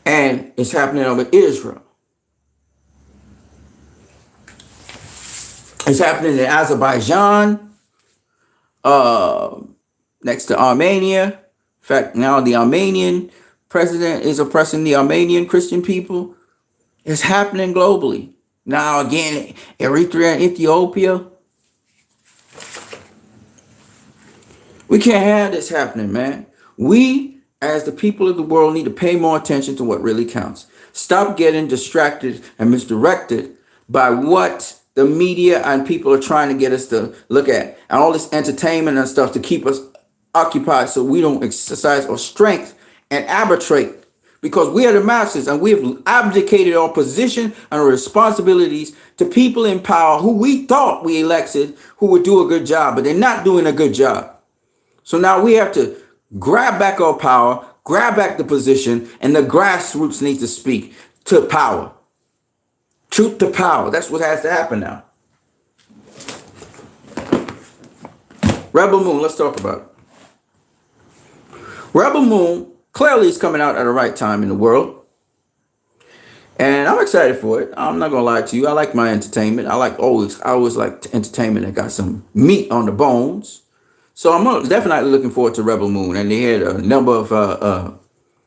And it's happening over Israel. It's happening in Azerbaijan, next to Armenia. In fact, now the Armenian president is oppressing the Armenian Christian people. It's happening globally. Now again, Eritrea and Ethiopia. We can't have this happening, man. We, as the people of the world, need to pay more attention to what really counts. Stop getting distracted and misdirected by what the media and people are trying to get us to look at. And all this entertainment and stuff to keep us occupied so we don't exercise our strength and arbitrate. Because we are the masses and we have abdicated our position and our responsibilities to people in power who we thought we elected who would do a good job, but they're not doing a good job. So now we have to grab back our power, grab back the position, and the grassroots need to speak to power. Truth to power. That's what has to happen now. Rebel Moon, let's talk about it. Rebel Moon clearly is coming out at the right time in the world. And I'm excited for it. I'm not going to lie to you. I like my entertainment. I always like entertainment that got some meat on the bones. So I'm definitely looking forward to Rebel Moon. And they had a number of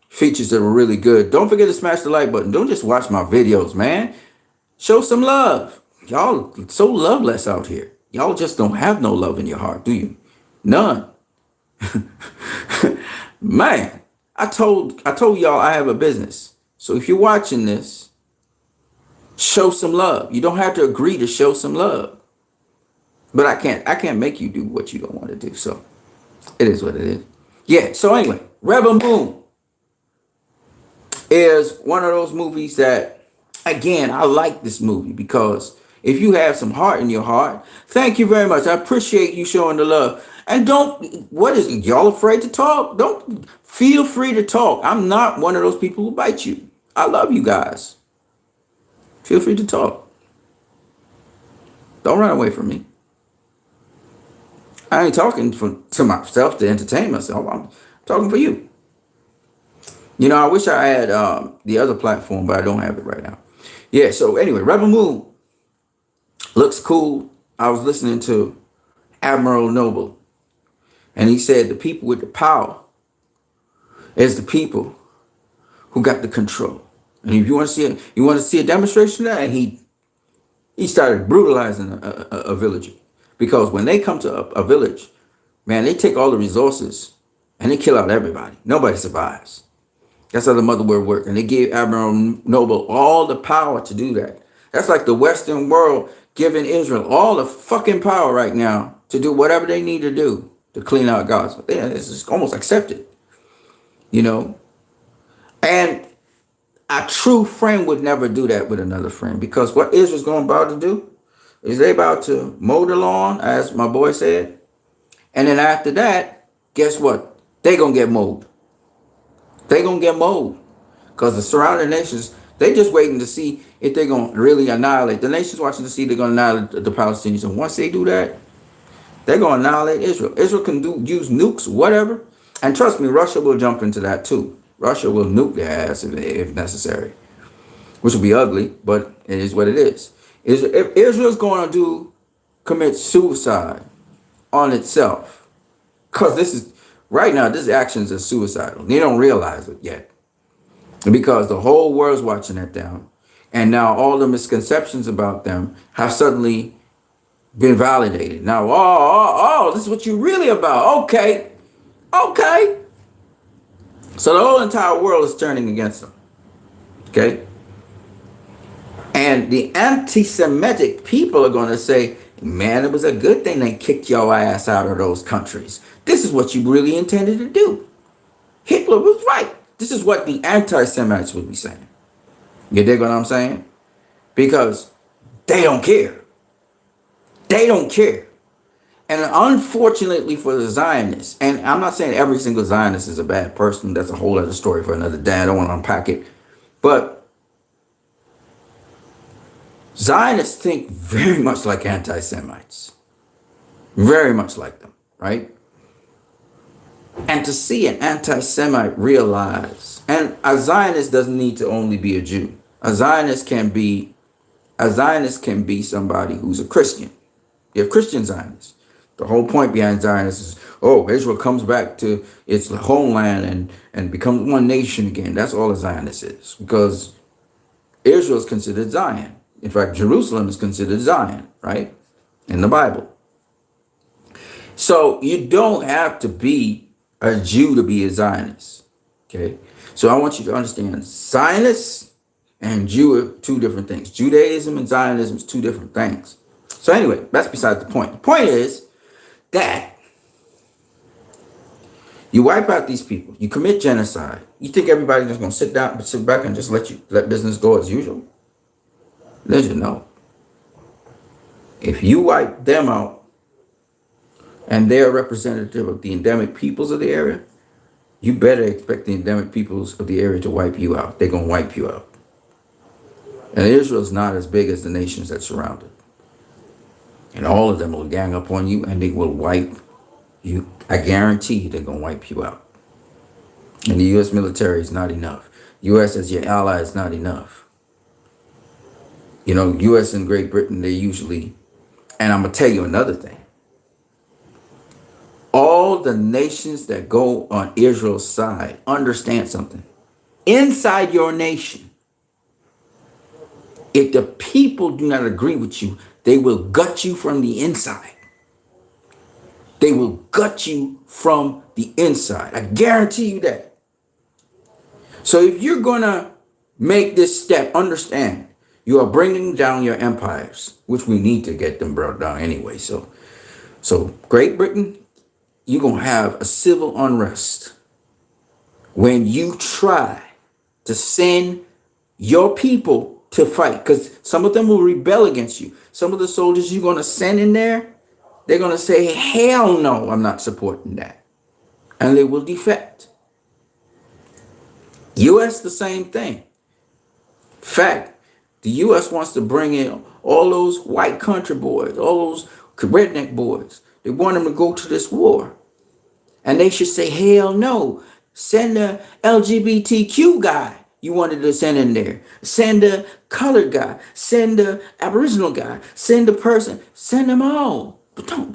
features that were really good. Don't forget to smash the like button. Don't just watch my videos, man. Show some love. Y'all so loveless out here. Y'all just don't have no love in your heart, do you? None. Man, I told y'all I have a business. So if you're watching this, show some love. You don't have to agree to show some love. But I can't make you do what you don't want to do. So it is what it is. Yeah, so anyway, Rebel Moon is one of those movies that, again, I like this movie because if you have some heart in your heart, thank you very much. I appreciate you showing the love. And y'all afraid to talk? Don't feel free to talk. I'm not one of those people who bite you. I love you guys. Feel free to talk. Don't run away from me. I ain't talking to myself to entertain myself. I'm talking for you. I wish I had the other platform, but I don't have it right now. Yeah, so anyway, Rebel Moon looks cool. I was listening to Admiral Noble, and he said the people with the power is the people who got the control. And if you want to see a demonstration of that, and he started brutalizing a villager. Because when they come to a village, man, they take all the resources and they kill out everybody. Nobody survives. That's how the mother word worked. And they gave Admiral Noble all the power to do that. That's like the Western world giving Israel all the fucking power right now to do whatever they need to do to clean out Gaza. Yeah, it's just almost accepted, you know. And a true friend would never do that with another friend, because what Israel's going about to do is they about to mow the lawn, as my boy said. And then after that, guess what? They going to get mowed. They going to get mowed. Because the surrounding nations, they just waiting to see if they're going to really annihilate. The nations watching to see if they're going to annihilate the Palestinians. And once they do that, they're going to annihilate Israel. Israel can use nukes, whatever. And trust me, Russia will jump into that too. Russia will nuke their ass if necessary. Which will be ugly, but it is what it is. If Israel's going to commit suicide on itself, because this is, right now, this actions are suicidal. They don't realize it yet. Because the whole world's watching at them. And now all the misconceptions about them have suddenly been validated. Now, this is what you're really about. Okay. So the whole entire world is turning against them. Okay. And the anti-Semitic people are going to say, man, it was a good thing they kicked your ass out of those countries. This is what you really intended to do. Hitler was right. This is what the anti-Semites would be saying. You dig what I'm saying? Because they don't care. They don't care. And unfortunately for the Zionists, and I'm not saying every single Zionist is a bad person. That's a whole other story for another day. I don't want to unpack it. But Zionists think very much like anti-Semites. Very much like them, right? And to see an anti-Semite realize, and a Zionist doesn't need to only be a Jew. A Zionist can be somebody who's a Christian. You have Christian Zionists. The whole point behind Zionists is, Israel comes back to its homeland and becomes one nation again. That's all a Zionist is, because Israel is considered Zion. In fact, Jerusalem is considered Zion, right? In the Bible. So you don't have to be a Jew to be a Zionist. Okay. So I want you to understand, Zionists and Jew are two different things. Judaism and Zionism is two different things. So anyway, that's beside the point. The point is that you wipe out these people, you commit genocide. You think everybody's just going to sit back and just let business go as usual? Listen, no. If you wipe them out, and they're a representative of the endemic peoples of the area, you better expect the endemic peoples of the area to wipe you out. They're going to wipe you out. And Israel's not as big as the nations that surround it. And all of them will gang up on you and they will wipe you. I guarantee you they're going to wipe you out. And the U.S. military is not enough. U.S. as your ally is not enough. You know, U.S. and Great Britain, they usually, and I'm going to tell you another thing. All the nations that go on Israel's side understand something. Inside your nation, if the people do not agree with you, they will gut you from the inside. They will gut you from the inside. I guarantee you that. So if you're going to make this step, understand, you are bringing down your empires, which we need to get them brought down anyway. So Great Britain, you're going to have a civil unrest when you try to send your people to fight, because some of them will rebel against you. Some of the soldiers you're going to send in there, they're going to say, hell no, I'm not supporting that. And they will defect. U.S., the same thing. In fact, the U.S. wants to bring in all those white country boys, all those redneck boys. They want them to go to this war. And they should say, hell no. Send the LGBTQ guy you wanted to send in there. Send the colored guy. Send the Aboriginal guy. Send the person. Send them all. But don't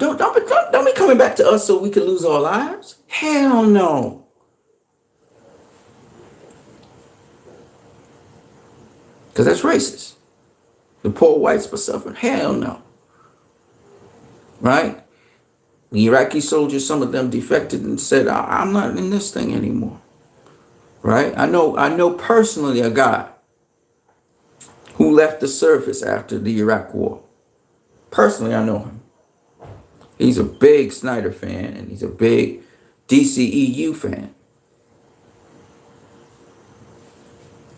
be coming back to us so we can lose our lives. Hell no. Because that's racist. The poor whites were suffering. Hell no. right? The Iraqi soldiers, some of them defected and said, I'm not in this thing anymore, right? I know personally a guy who left the service after the Iraq war. Personally, I know him. He's a big Snyder fan, and he's a big DCEU fan.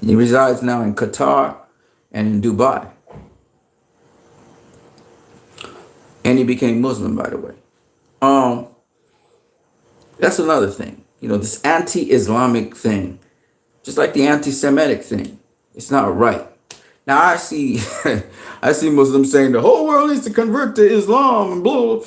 He resides now in Qatar and in Dubai. And he became Muslim, by the way. That's another thing. You know, this anti-Islamic thing, just like the anti-Semitic thing, it's not right. Now I see Muslims saying the whole world needs to convert to Islam and blah.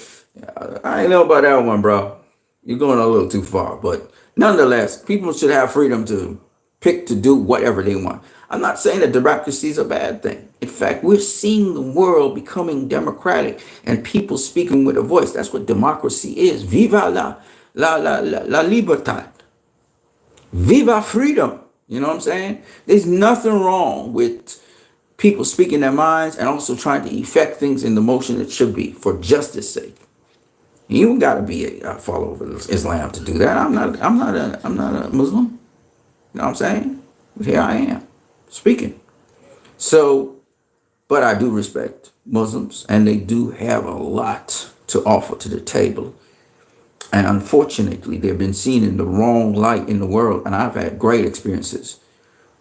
I ain't know about that one, bro. You're going a little too far. But nonetheless, people should have freedom to pick to do whatever they want. I'm not saying that democracy is a bad thing. In fact, we're seeing the world becoming democratic and people speaking with a voice. That's what democracy is. Viva la libertad. Viva freedom. You know what I'm saying? There's nothing wrong with people speaking their minds and also trying to effect things in the motion it should be for justice sake. You gotta be a follower of Islam to do that. I'm not a Muslim. You know what I'm saying? But here I am speaking. So, but I do respect Muslims, and they do have a lot to offer to the table. And unfortunately, they've been seen in the wrong light in the world. And I've had great experiences.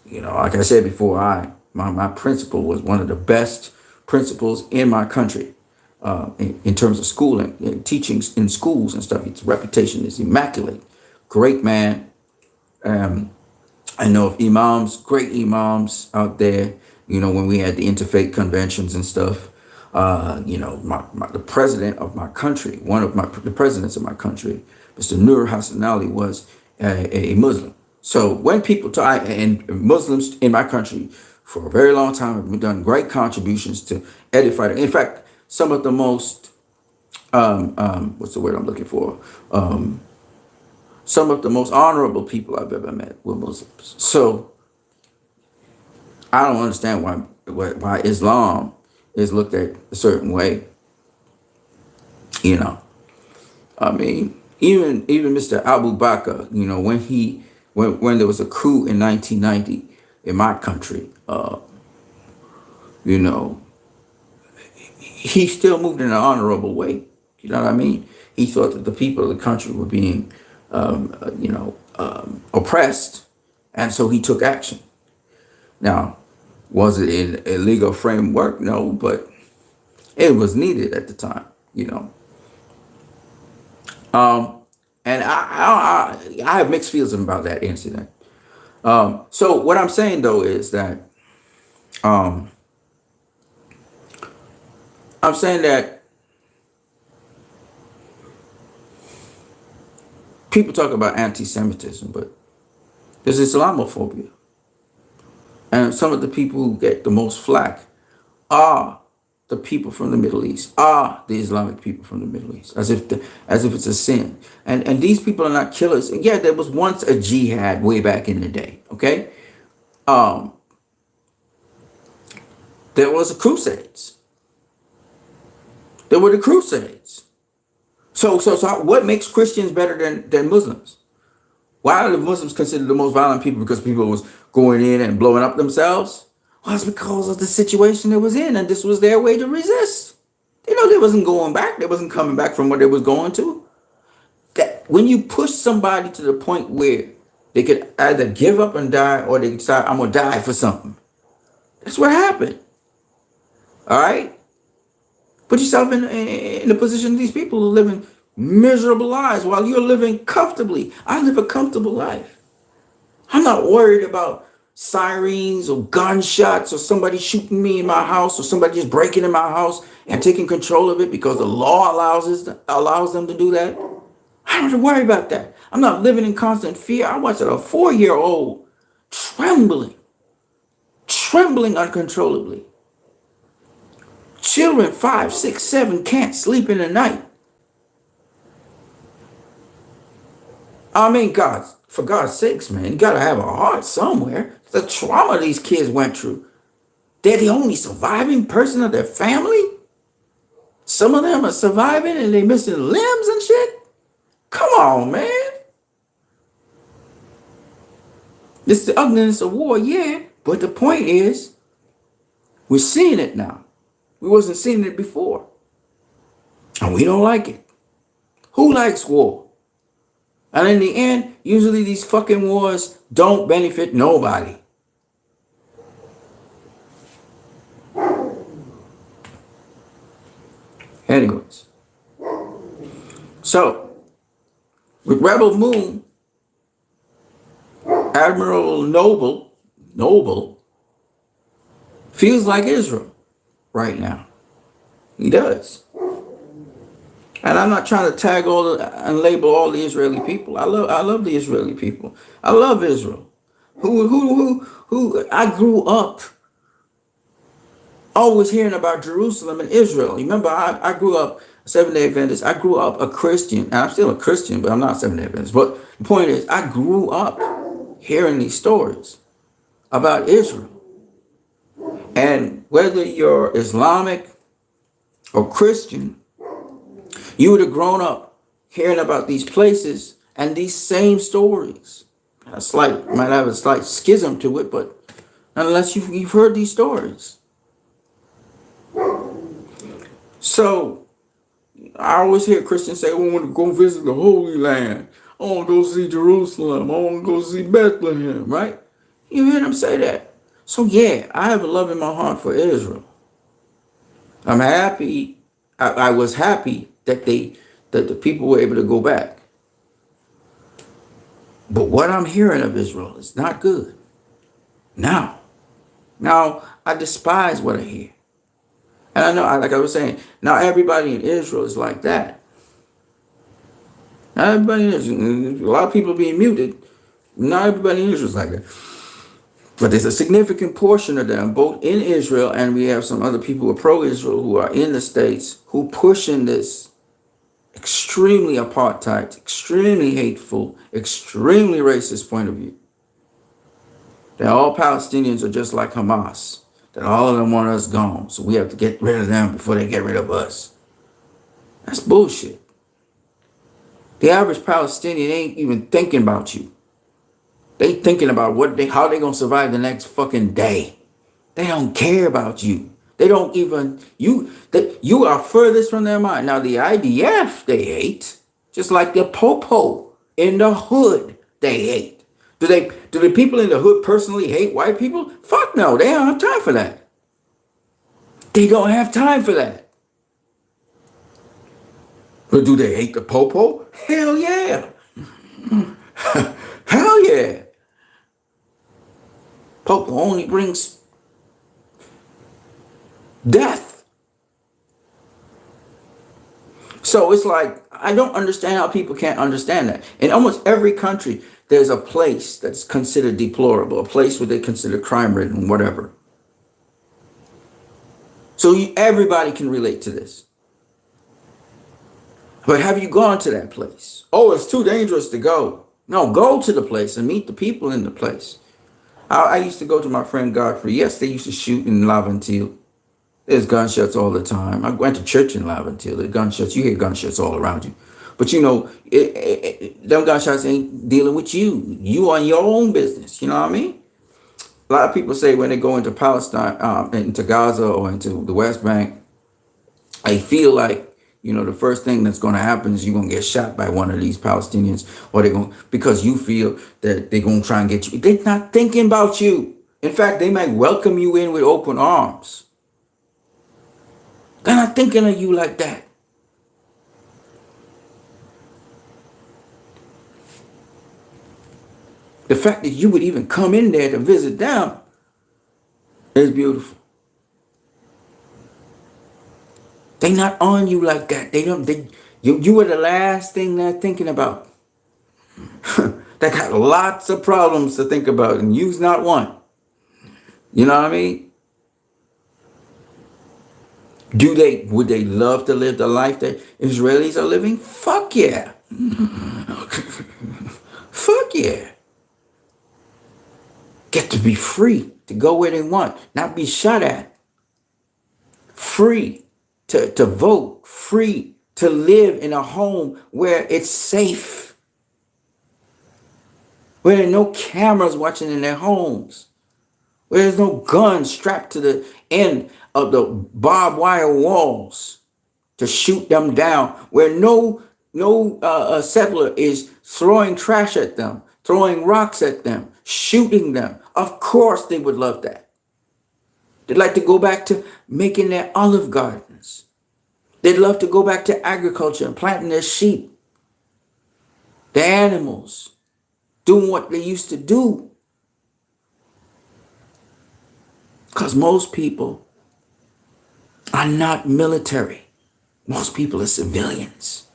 You know, like I said before, my principal was one of the best principals in my country in terms of schooling and teaching in schools and stuff. His reputation is immaculate. Great man. I know of imams, great imams out there, you know, when we had the interfaith conventions and stuff. You know, the president of my country, the presidents of my country, Mr. Nur Hassan Ali, was a Muslim. So when people talk, and Muslims in my country for a very long time have done great contributions to edify. In fact, some of the most, what's the word I'm looking for? Some of the most honorable people I've ever met were Muslims. So I don't understand why Islam is looked at a certain way. You know, I mean, even Mr. Abu Bakr, you know, when there was a coup in 1990 in my country, you know, he still moved in an honorable way. You know what I mean? He thought that the people of the country were being, oppressed, and so he took action. Now, was it in a legal framework? No, but it was needed at the time, you know. And I have mixed feelings about that incident. So what I'm saying though is that I'm saying that people talk about anti-Semitism, but there's Islamophobia. And some of the people who get the most flack are the people from the Middle East, are the Islamic people from the Middle East, as if it's a sin. And these people are not killers. And yeah, there was once a jihad way back in the day, okay? There was the Crusades. There were the Crusades. So what makes Christians better than Muslims? Why are the Muslims considered the most violent people? Because people was going in and blowing up themselves? Well, it's because of the situation they was in, and this was their way to resist. You know, they wasn't going back. They wasn't coming back from what they was going to. That when you push somebody to the point where they could either give up and die, or they could decide, I'm going to die for something. That's what happened. All right? Put yourself in the position of these people who are living miserable lives while you're living comfortably. I live a comfortable life. I'm not worried about sirens or gunshots or somebody shooting me in my house or somebody just breaking in my house and taking control of it because the law allows them to do that. I don't have to worry about that. I'm not living in constant fear. I watched a 4-year-old trembling uncontrollably. Children 5, 6, 7 can't sleep in the night. I mean, God, for God's sakes, man, you gotta have a heart somewhere. The trauma these kids went through. They're the only surviving person of their family. Some of them are surviving and they missing limbs and shit. Come on, man. This is the ugliness of war, yeah. But the point is, we're seeing it now. We wasn't seeing it before. And we don't like it. Who likes war? And in the end, usually these fucking wars don't benefit nobody. Anyways. So, with Rebel Moon, Admiral Noble feels like Israel right now. He does. And I'm not trying to tag and label all the Israeli people. I love the Israeli people. I love Israel. Who I grew up always hearing about Jerusalem and Israel. Remember, I grew up a Seventh-day Adventist. I grew up a Christian. And I'm still a Christian, but I'm not a Seventh-day Adventist. But the point is, I grew up hearing these stories about Israel. And whether you're Islamic or Christian, you would have grown up hearing about these places and these same stories. Might have a slight schism to it, but nonetheless, you've heard these stories. So, I always hear Christians say, I want to go visit the Holy Land. I want to go see Jerusalem. I want to go see Bethlehem, right? You hear them say that. So, yeah, I have a love in my heart for Israel. I'm happy. I was happy that the people were able to go back. But what I'm hearing of Israel is not good. Now, I despise what I hear. And I know, like I was saying, not everybody in Israel is like that. Not everybody is. A lot of people are being muted. Not everybody in Israel is like that. But there's a significant portion of them, both in Israel, and we have some other people who are pro-Israel who are in the States who pushing this extremely apartheid, extremely hateful, extremely racist point of view. That all Palestinians are just like Hamas. That all of them want us gone. So we have to get rid of them before they get rid of us. That's bullshit. The average Palestinian ain't even thinking about you. They thinking about how they gonna survive the next fucking day. They don't care about you. They don't even, you are furthest from their mind. Now the IDF they hate, just like the popo in the hood they hate. Do the people in the hood personally hate white people? Fuck no, they don't have time for that. They don't have time for that. But do they hate the popo? Hell yeah. Hell yeah. Popo only brings death. So it's like, I don't understand how people can't understand that. In almost every country, there's a place that's considered deplorable, a place where they consider crime-ridden, whatever. So everybody can relate to this. But have you gone to that place? Oh, it's too dangerous to go. No, go to the place and meet the people in the place. I used to go to my friend Godfrey. Yes, they used to shoot in Laventille. There's gunshots all the time. I went to church in Laventille. There's gunshots. You hear gunshots all around you. But you know, them gunshots ain't dealing with you. You on your own business. You know what I mean? A lot of people say when they go into Palestine, into Gaza or into the West Bank, I feel like, you know, the first thing that's going to happen is you're going to get shot by one of these Palestinians, or because you feel that they're going to try and get you. They're not thinking about you. In fact, they might welcome you in with open arms. They're not thinking of you like that. The fact that you would even come in there to visit them is beautiful. They not on you like that. You were the last thing they're thinking about. They got lots of problems to think about, and you's not one. You know what I mean? Would they love to live the life that Israelis are living? Fuck yeah. Fuck yeah. Get to be free to go where they want, not be shot at. Free. to vote, free to live in a home where it's safe, where there are no cameras watching in their homes, where there's no guns strapped to the end of the barbed wire walls to shoot them down, where no settler is throwing trash at them, throwing rocks at them, shooting them. Of course they would love that. They'd like to go back to making their olive gardens. They'd love to go back to agriculture and planting their sheep, their animals, doing what they used to do. Because most people are not military. Most people are civilians.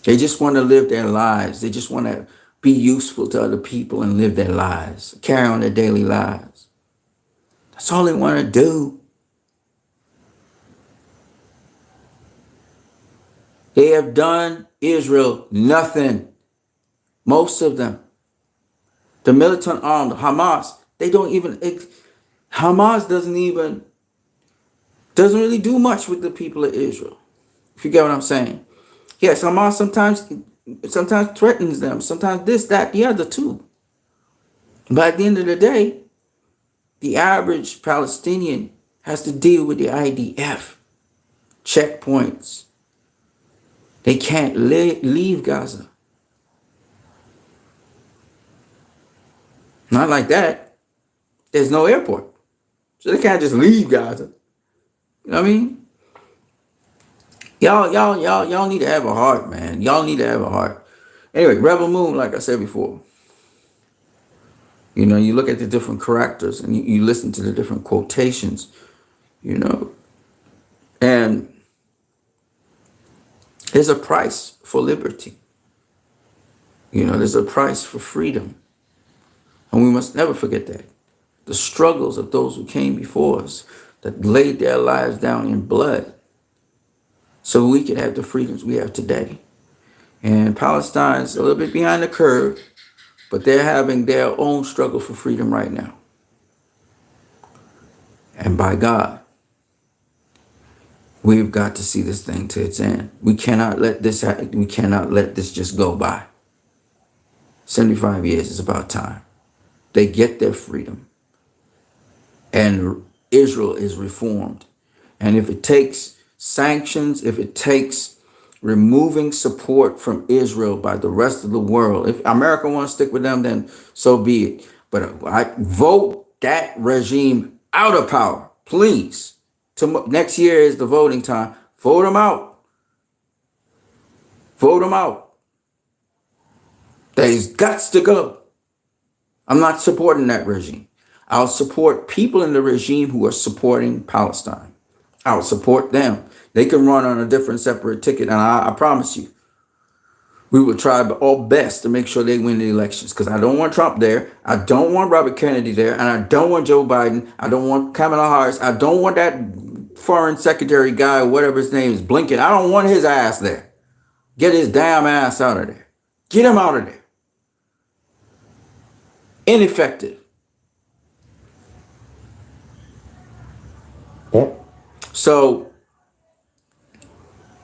They just want to live their lives. They just want to be useful to other people and live their lives, carry on their daily lives. That's all they want to do. They have done Israel nothing. Most of them. The militant armed Hamas, Hamas doesn't really do much with the people of Israel. If you get what I'm saying. Yes, Hamas sometimes threatens them. Sometimes this, that, the other too. But at the end of the day, the average Palestinian has to deal with the IDF checkpoints. They can't leave Gaza. Not like that. There's no airport. So they can't just leave Gaza. You know what I mean? Y'all need to have a heart, man. Y'all need to have a heart. Anyway, Rebel Moon, like I said before. You know, you look at the different characters and you listen to the different quotations, you know. And there's a price for liberty. You know, there's a price for freedom. And we must never forget that. The struggles of those who came before us, that laid their lives down in blood so we could have the freedoms we have today. And Palestine's a little bit behind the curve, but they're having their own struggle for freedom right now. And by God, we've got to see this thing to its end. We cannot let this happen. We cannot let this just go by. 75 years is about time. They get their freedom. And Israel is reformed. And if it takes sanctions, if it takes removing support from Israel by the rest of the world, if America wants to stick with them, then so be it. But I vote that regime out of power, please. Next year is the voting time. Vote them out. Vote them out. There's guts to go. I'm not supporting that regime. I'll support people in the regime who are supporting Palestine. I'll support them. They can run on a different separate ticket. And I promise you, we will try our best to make sure they win the elections. Because I don't want Trump there. I don't want Robert Kennedy there. And I don't want Joe Biden. I don't want Kamala Harris. I don't want that foreign secretary guy, whatever his name is, Blinken. I don't want his ass there. Get his damn ass out of there. Get him out of there. Ineffective. So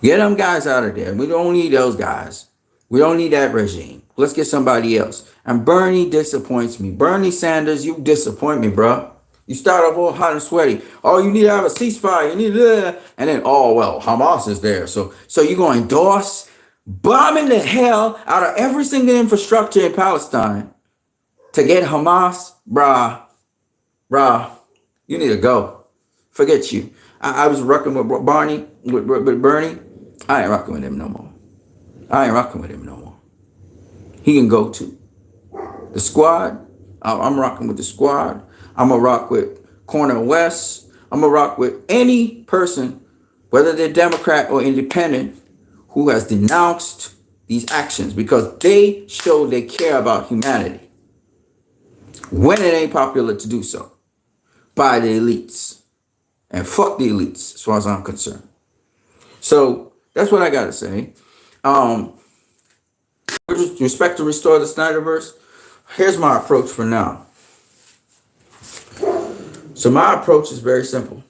get them guys out of there. We don't need those guys. We don't need that regime. Let's get somebody else. And Bernie disappoints me. Bernie Sanders, you disappoint me, bro. You start off all hot and sweaty. Oh, you need to have a ceasefire. You need to, and then, oh, well, Hamas is there. So you're going to endorse bombing the hell out of every single infrastructure in Palestine to get Hamas? Bruh, you need to go. Forget you. I was rocking with Bernie. I ain't rocking with him no more. He can go too. The squad, I'm rocking with the squad. I'm going to rock with Cornel West. I'm going to rock with any person, whether they're Democrat or independent, who has denounced these actions because they show they care about humanity when it ain't popular to do so by the elites. And fuck the elites, as far as I'm concerned. So that's what I got to say. With respect to Restore the Snyderverse, here's my approach for now. So my approach is very simple.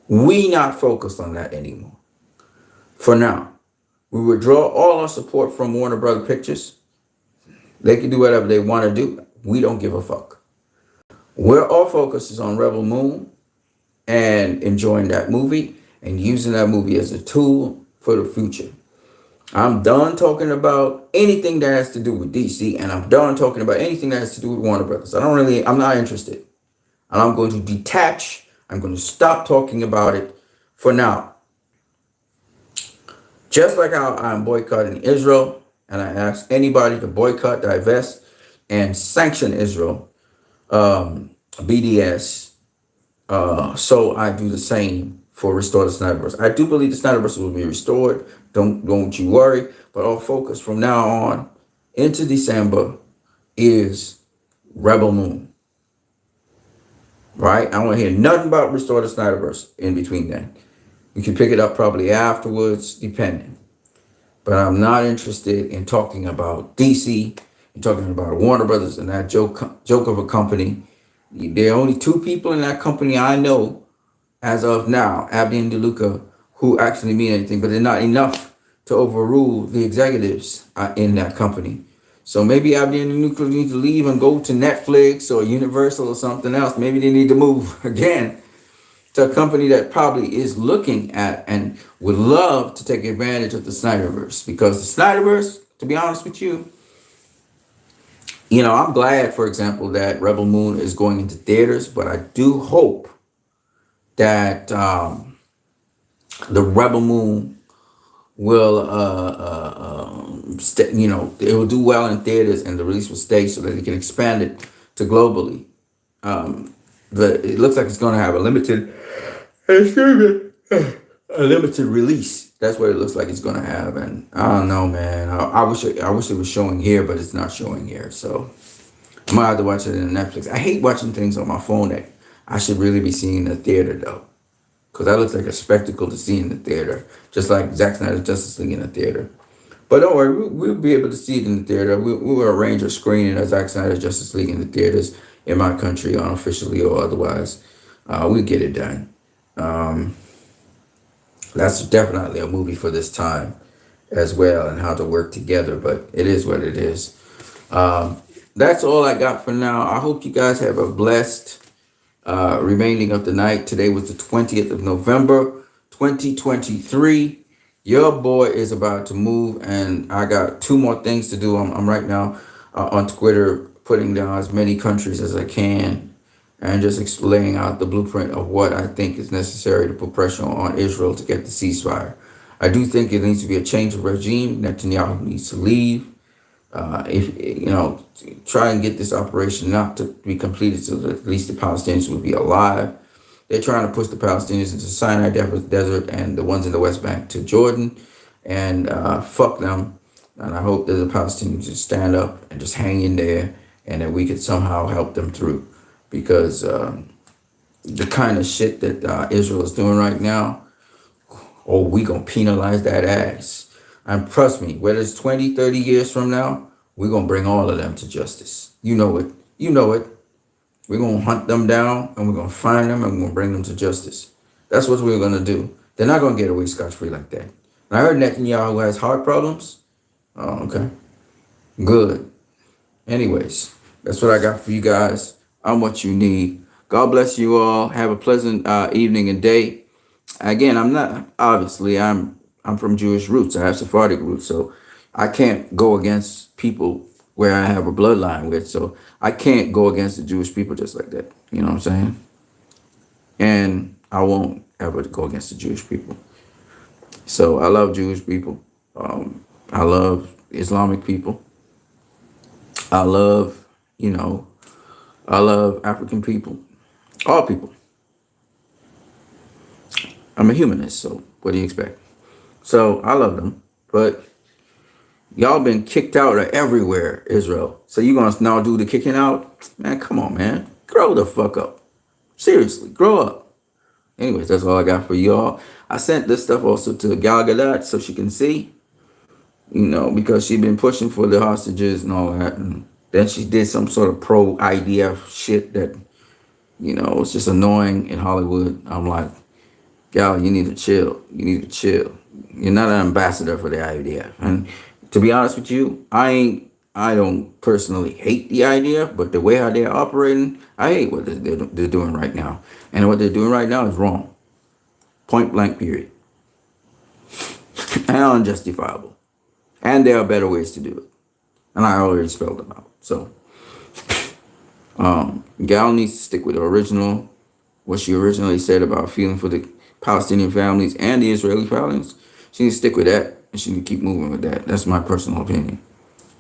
We not focused on that anymore. For now, we withdraw all our support from Warner Brother Pictures. They can do whatever they want to do. We don't give a fuck. Where our focus is on Rebel Moon and enjoying that movie and using that movie as a tool for the future. I'm done talking about anything that has to do with DC, and I'm done talking about anything that has to do with Warner Brothers. I'm not interested. And I'm going to detach. I'm going to stop talking about it for now. Just like how I'm boycotting Israel, and I ask anybody to boycott, divest, and sanction Israel, BDS. So I do the same for Restore the Snyderverse. I do believe the Snyderverse will be restored. Don't you worry. But our focus from now on into December is Rebel Moon. Right? I don't want to hear nothing about Restore the Snyderverse in between then. We can pick it up probably afterwards, depending. But I'm not interested in talking about DC and talking about Warner Brothers and that joke of a company. There are only two people in that company I know as of now, Abdi and DeLuca, who actually mean anything, but they're not enough to overrule the executives in that company. So maybe Abdi and DeLuca need to leave and go to Netflix or Universal or something else. Maybe they need to move again to a company that probably is looking at and would love to take advantage of the Snyderverse. Because the Snyderverse, to be honest with you, I'm glad, for example, that Rebel Moon is going into theaters, but I do hope that the Rebel Moon will, it will do well in theaters and the release will stay so that they can expand it to globally. It looks like it's going to have a limited release. That's what it looks like it's going to have. And I don't know, man. I wish it was showing here, but it's not showing here. So I might have to watch it in Netflix. I hate watching things on my phone that I should really be seeing in the theater, though. Because that looks like a spectacle to see in the theater. Just like Zack Snyder's Justice League in the theater. But don't worry, we'll be able to see it in the theater. We will arrange a screening of Zack Snyder's Justice League in the theaters in my country, unofficially or otherwise. We'll get it done. That's definitely a movie for this time as well, and how to work together. But it is what it is. That's all I got for now. I hope you guys have a blessed remaining of the night. Today was the 20th of November, 2023. Your boy is about to move, and I got two more things to do. I'm right now on Twitter putting down as many countries as I can and just laying out the blueprint of what I think is necessary to put pressure on Israel to get the ceasefire. I do think it needs to be a change of regime. Netanyahu needs to leave. Try and get this operation not to be completed so that at least the Palestinians will be alive. They're trying to push the Palestinians into Sinai Desert and the ones in the West Bank to Jordan, and fuck them. And I hope that the Palestinians just stand up and just hang in there, and that we could somehow help them through. Because the kind of shit that Israel is doing right now, we gonna penalize that ass. And trust me, whether it's 20, 30 years from now, we're gonna bring all of them to justice. You know it. We're going to hunt them down, and we're going to find them, and we're going to bring them to justice. That's what we're going to do. They're not going to get away scot-free like that. And I heard Netanyahu has heart problems. Oh, okay. Good. Anyways, that's what I got for you guys. I'm what you need. God bless you all. Have a pleasant evening and day. Again, I'm from Jewish roots. I have Sephardic roots, so I can't go against people where I have a bloodline with. So I can't go against the Jewish people just like that. You know what I'm saying? And I won't ever go against the Jewish people. So I love Jewish people. I love Islamic people. I love African people. All people. I'm a humanist, so what do you expect? So I love them. But y'all been kicked out of everywhere, Israel. So you gonna now do the kicking out? Man, come on, man. Grow the fuck up. Seriously, grow up. Anyways, that's all I got for y'all. I sent this stuff also to Gal Gadot so she can see. Because she been pushing for the hostages and all that. And then she did some sort of pro-IDF shit that You know, it's just annoying in Hollywood. I'm like, gal, you need to chill. You need to chill. You're not an ambassador for the idea. And to be honest with you, I don't personally hate the idea, but the way how they're operating, I hate what they're doing right now. And what they're doing right now is wrong. Point blank, period. And unjustifiable. And there are better ways to do it. And I already spelled them out. So, gal needs to stick with the original, what she originally said about feeling for the Palestinian families and the Israeli families. She needs to stick with that, and she need to keep moving with that. That's my personal opinion.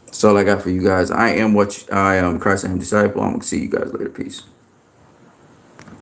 That's all I got for you guys. I am Christ, I am disciple. I'm gonna see you guys later. Peace.